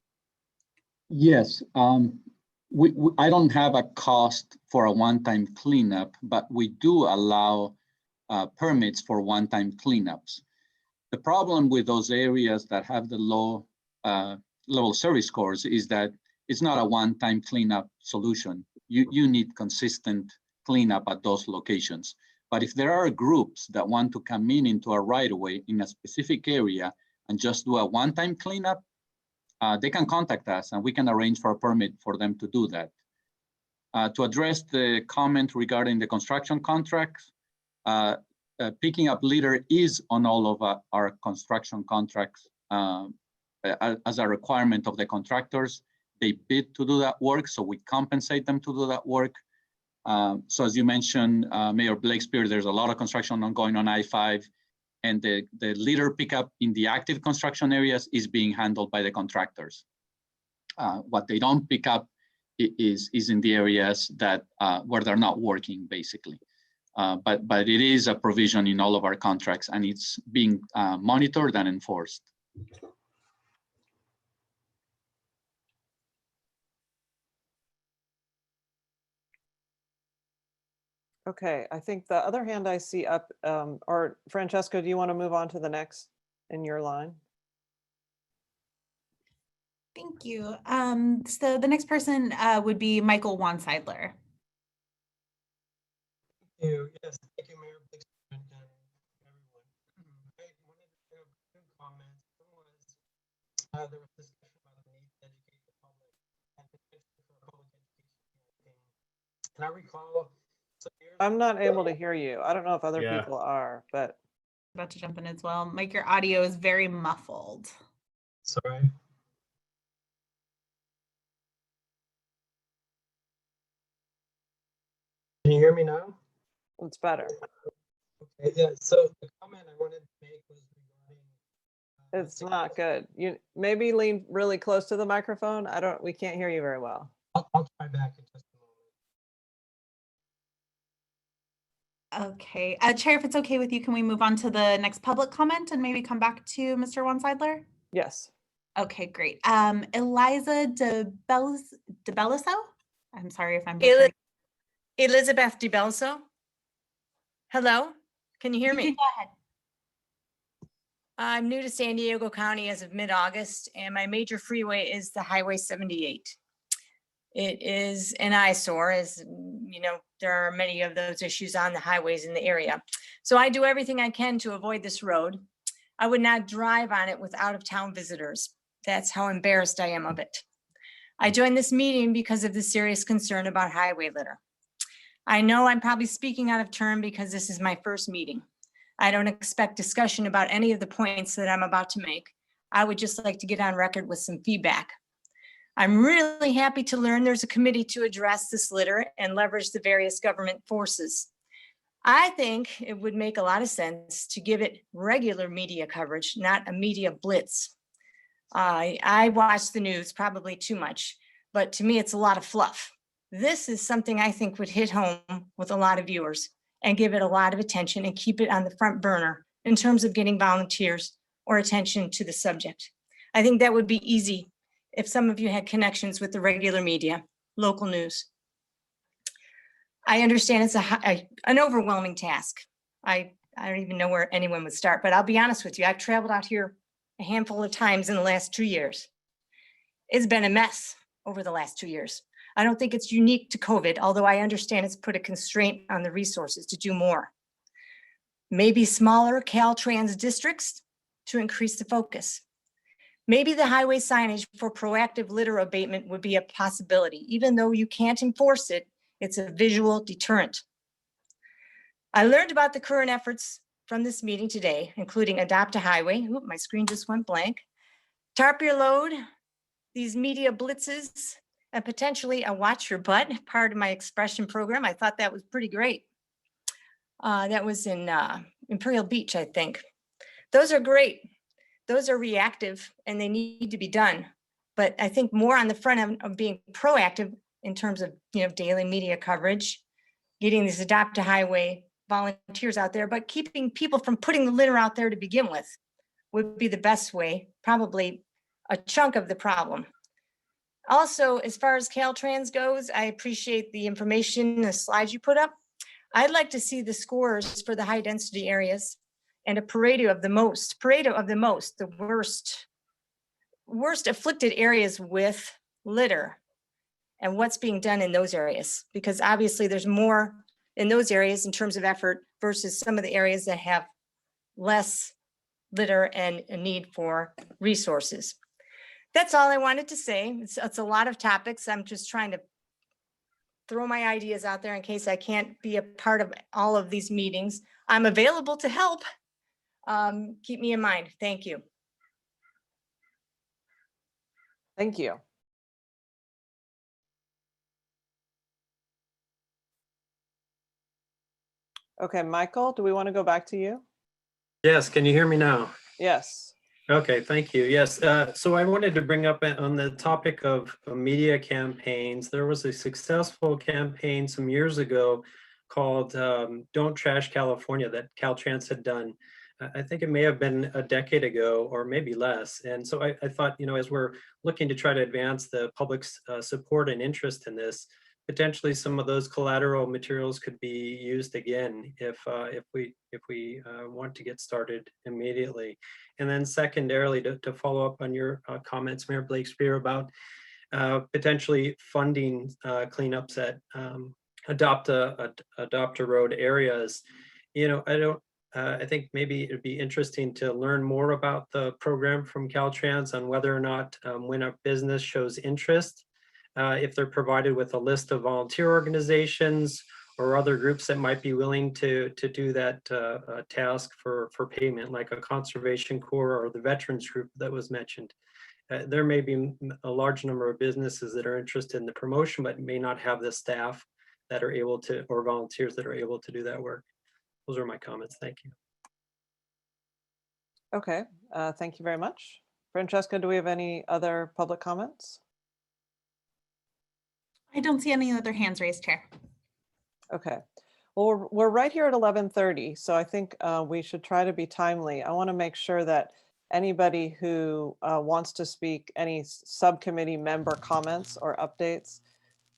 H: Yes. I don't have a cost for a one-time cleanup, but we do allow permits for one-time cleanups. The problem with those areas that have the low level service scores is that it's not a one-time cleanup solution. You need consistent cleanup at those locations. But if there are groups that want to come into a right-of-way in a specific area and just do a one-time cleanup, they can contact us and we can arrange for a permit for them to do that. To address the comment regarding the construction contracts, picking up litter is on all of our construction contracts as a requirement of the contractors. They bid to do that work, so we compensate them to do that work. So as you mentioned, Mayor Blakespeare, there's a lot of construction ongoing on I-5, and the litter pickup in the active construction areas is being handled by the contractors. What they don't pick up is in the areas that where they're not working, basically. But it is a provision in all of our contracts, and it's being monitored and enforced.
A: Okay, I think the other hand I see up, or Francesco, do you want to move on to the next in your line?
B: Thank you. So the next person would be Michael Wanseidler.
O: Thank you. Yes, thank you, Mayor Blakespeare, and everyone. I wanted to bring up two comments. One was there was discussion about the need to educate the public and potentially for a public education campaign. And I recall
A: I'm not able to hear you. I don't know if other
M: Yeah.
A: people are, but.
B: About to jump in as well. Mike, your audio is very muffled.
O: Sorry. Can you hear me now?
A: It's better.
O: Okay, yeah, so the comment I wanted to make was regarding
A: It's not good. You maybe lean really close to the microphone. We can't hear you very well.
O: I'll try back in just a moment.
B: Okay, Chair, if it's okay with you, can we move on to the next public comment and maybe come back to Mr. Wanseidler?
A: Yes.
B: Okay, great. Eliza DeBelliso? I'm sorry if I'm butchering.
P: Elizabeth DeBelliso. Hello, can you hear me?
B: Go ahead.
P: I'm new to San Diego County as of mid-August, and my major freeway is the Highway 78. It is an eyesore, as you know, there are many of those issues on the highways in the area. So I do everything I can to avoid this road. I would not drive on it with out-of-town visitors. That's how embarrassed I am of it. I joined this meeting because of the serious concern about highway litter. I know I'm probably speaking out of turn because this is my first meeting. I don't expect discussion about any of the points that I'm about to make. I would just like to get on record with some feedback. I'm really happy to learn there's a committee to address this litter and leverage the various government forces. I think it would make a lot of sense to give it regular media coverage, not a media blitz. I watch the news probably too much, but to me, it's a lot of fluff. This is something I think would hit home with a lot of viewers and give it a lot of attention and keep it on the front burner in terms of getting volunteers or attention to the subject. I think that would be easy if some of you had connections with the regular media, local news. I understand it's an overwhelming task. I don't even know where anyone would start, but I'll be honest with you. I've traveled out here a handful of times in the last 2 years. It's been a mess over the last 2 years. I don't think it's unique to COVID, although I understand it's put a constraint on the resources to do more. Maybe smaller Caltrans districts to increase the focus. Maybe the highway signage for proactive litter abatement would be a possibility. Even though you can't enforce it, it's a visual deterrent. I learned about the current efforts from this meeting today, including Adopt a Highway. Oop, my screen just went blank. Tarp Your Load, these media blitzes, and potentially a Watch Your Butt, part of my expression program. I thought that was pretty great. That was in Imperial Beach, I think. Those are great. Those are reactive and they need to be done. But I think more on the front end of being proactive in terms of, you know, daily media coverage, getting these Adopt a Highway volunteers out there, but keeping people from putting the litter out there to begin with would be the best way, probably a chunk of the problem. Also, as far as Caltrans goes, I appreciate the information, the slides you put up. I'd like to see the scores for the high density areas and a Pareto of the most, the worst afflicted areas with litter and what's being done in those areas. Because obviously there's more in those areas in terms of effort versus some of the areas that have less litter and a need for resources. That's all I wanted to say. It's a lot of topics. I'm just trying to throw my ideas out there in case I can't be a part of all of these meetings. I'm available to help. Keep me in mind. Thank you.
A: Thank you. Okay, Michael, do we want to go back to you?
Q: Yes, can you hear me now?
A: Yes.
Q: Okay, thank you. Yes, so I wanted to bring up on the topic of media campaigns. There was a successful campaign some years ago called Don't Trash California that Caltrans had done. I think it may have been a decade ago or maybe less. And so I thought, you know, as we're looking to try to advance the public's support and interest in this, potentially some of those collateral materials could be used again if we want to get started immediately. And then secondarily, to follow up on your comments, Mayor Blakespeare, about potentially funding cleanups at adopt a road areas. You know, I think maybe it'd be interesting to learn more about the program from Caltrans on whether or not when a business shows interest, if they're provided with a list of volunteer organizations or other groups that might be willing to do that task for payment, like a conservation corps or the veterans group that was mentioned. There may be a large number of businesses that are interested in the promotion, but may not have the staff that are able to, or volunteers that are able to do that work. Those are my comments. Thank you.
A: Okay, thank you very much. Francesca, do we have any other public comments?
B: I don't see any other hands raised here.
A: Okay, well, we're right here at 11:30, so I think we should try to be timely. I want to make sure that anybody who wants to speak, any subcommittee member comments or updates,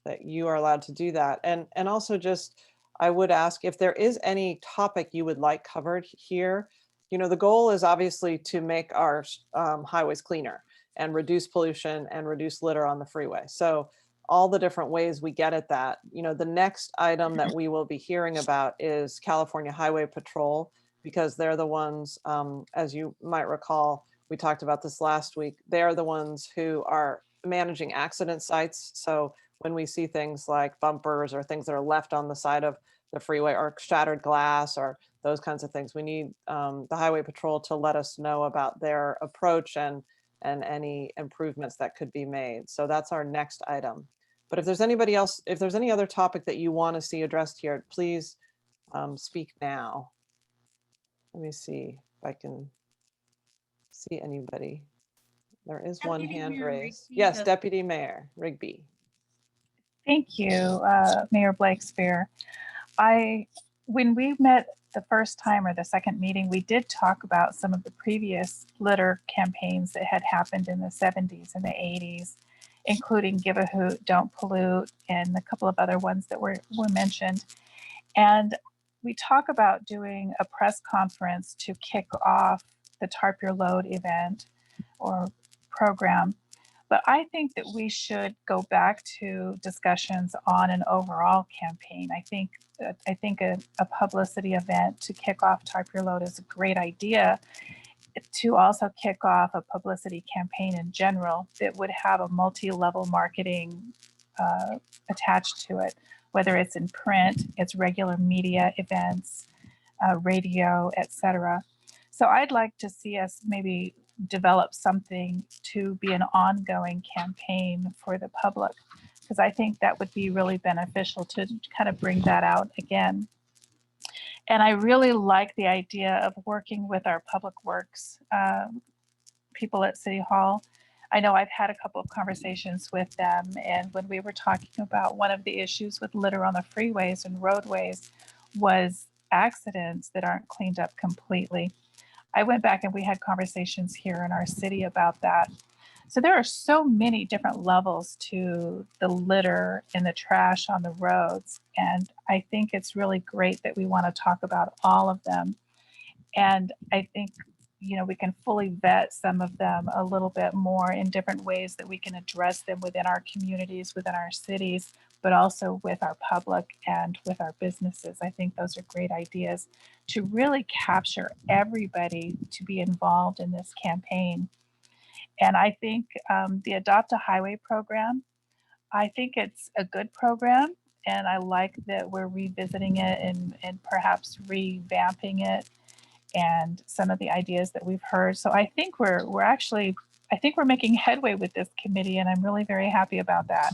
A: that you are allowed to do that. And also just, I would ask if there is any topic you would like covered here. You know, the goal is obviously to make our highways cleaner and reduce pollution and reduce litter on the freeway. So all the different ways we get at that. You know, the next item that we will be hearing about is California Highway Patrol, because they're the ones, as you might recall, we talked about this last week, they're the ones who are managing accident sites. So when we see things like bumpers or things that are left on the side of the freeway or shattered glass or those kinds of things, we need the Highway Patrol to let us know about their approach and any improvements that could be made. So that's our next item. But if there's anybody else, if there's any other topic that you want to see addressed here, please speak now. Let me see if I can see anybody. There is one hand raised. Yes, Deputy Mayor Rigby.
E: Thank you, Mayor Blakespeare. When we met the first time or the second meeting, we did talk about some of the previous litter campaigns that had happened in the 70s and the 80s, including Give a Hoot, Don't Pollute, and a couple of other ones that were mentioned. And we talk about doing a press conference to kick off the Tarp Your Load event or program. But I think that we should go back to discussions on an overall campaign. I think a publicity event to kick off Tarp Your Load is a great idea. To also kick off a publicity campaign in general that would have a multi-level marketing attached to it, whether it's in print, it's regular media events, radio, etc. So I'd like to see us maybe develop something to be an ongoing campaign for the public, because I think that would be really beneficial to kind of bring that out again. And I really like the idea of working with our public works people at City Hall. I know I've had a couple of conversations with them, and when we were talking about one of the issues with litter on the freeways and roadways was accidents that aren't cleaned up completely. I went back and we had conversations here in our city about that. So there are so many different levels to the litter and the trash on the roads. And I think it's really great that we want to talk about all of them. And I think, you know, we can fully vet some of them a little bit more in different ways that we can address them within our communities, within our cities, but also with our public and with our businesses. I think those are great ideas to really capture everybody to be involved in this campaign. And I think the Adopt a Highway program, I think it's a good program. And I like that we're revisiting it and perhaps revamping it and some of the ideas that we've heard. So I think we're making headway with this committee, and I'm really very happy about that.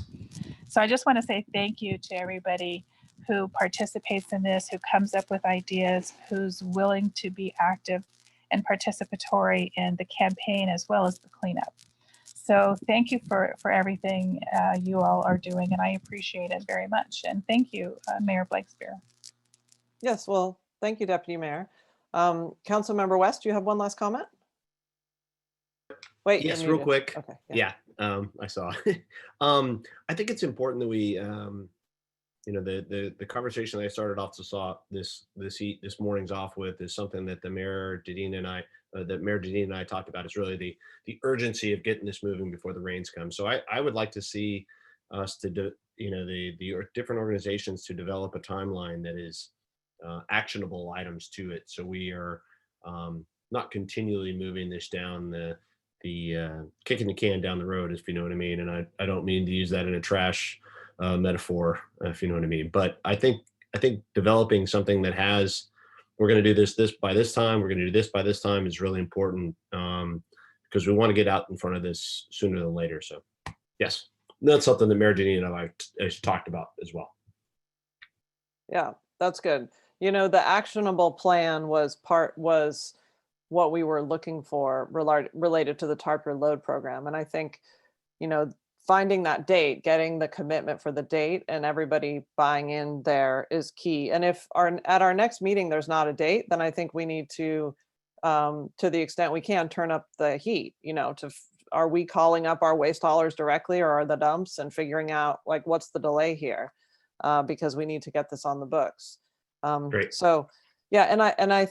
E: So I just want to say thank you to everybody who participates in this, who comes up with ideas, who's willing to be active and participatory in the campaign as well as the cleanup. So thank you for everything you all are doing, and I appreciate it very much. And thank you, Mayor Blakespear.
A: Yes, well, thank you, Deputy Mayor. Councilmember West, do you have one last comment? Wait,
G: yes,
A: you're
G: real
A: muted.
G: quick.
A: Okay.
G: Yeah, I saw. I think it's important that we, the conversation that I started off to saw this morning's off with is something that the Mayor Dedina and I, talked about. Is really the urgency of getting this moving before the rains come. So I would like to see us to do, the different organizations to develop a timeline that is actionable items to it. So we are not continually moving this down the kicking the can down the road, if you know what I mean. And I don't mean to use that in a trash metaphor, if you know what I mean. But I think developing something that has, we're going to do this by this time, we're going to do this by this time is really important, because we want to get out in front of this sooner than later. So yes, that's something that Mayor Denny and I talked about as well.
A: Yeah, that's good. The actionable plan was what we were looking for related to the Tarp Your Load program. And I think, finding that date, getting the commitment for the date and everybody buying in there is key. And if at our next meeting, there's not a date, then I think we need to the extent we can, turn up the heat, are we calling up our waste haulers directly, or are the dumps, and figuring out like, what's the delay here? Because we need to get this on the books.
G: Great.
A: So yeah,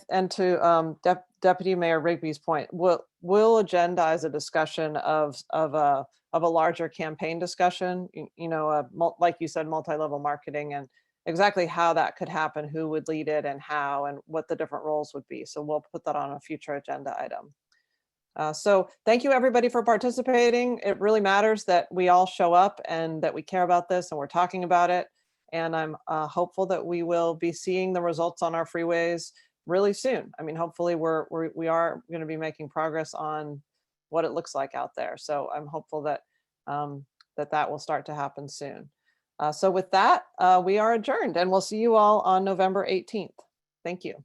A: and to Deputy Mayor Rigby's point, we'll agendize a discussion of a larger campaign discussion, like you said, multi-level marketing, and exactly how that could happen, who would lead it and how, and what the different roles would be. So we'll put that on a future agenda item. So thank you everybody for participating. It really matters that we all show up and that we care about this and we're talking about it. And I'm hopeful that we will be seeing the results on our freeways really soon. I mean, hopefully we are going to be making progress on what it looks like out there. So I'm hopeful that that will start to happen soon. So with that, we are adjourned, and we'll see you all on November 18th. Thank you.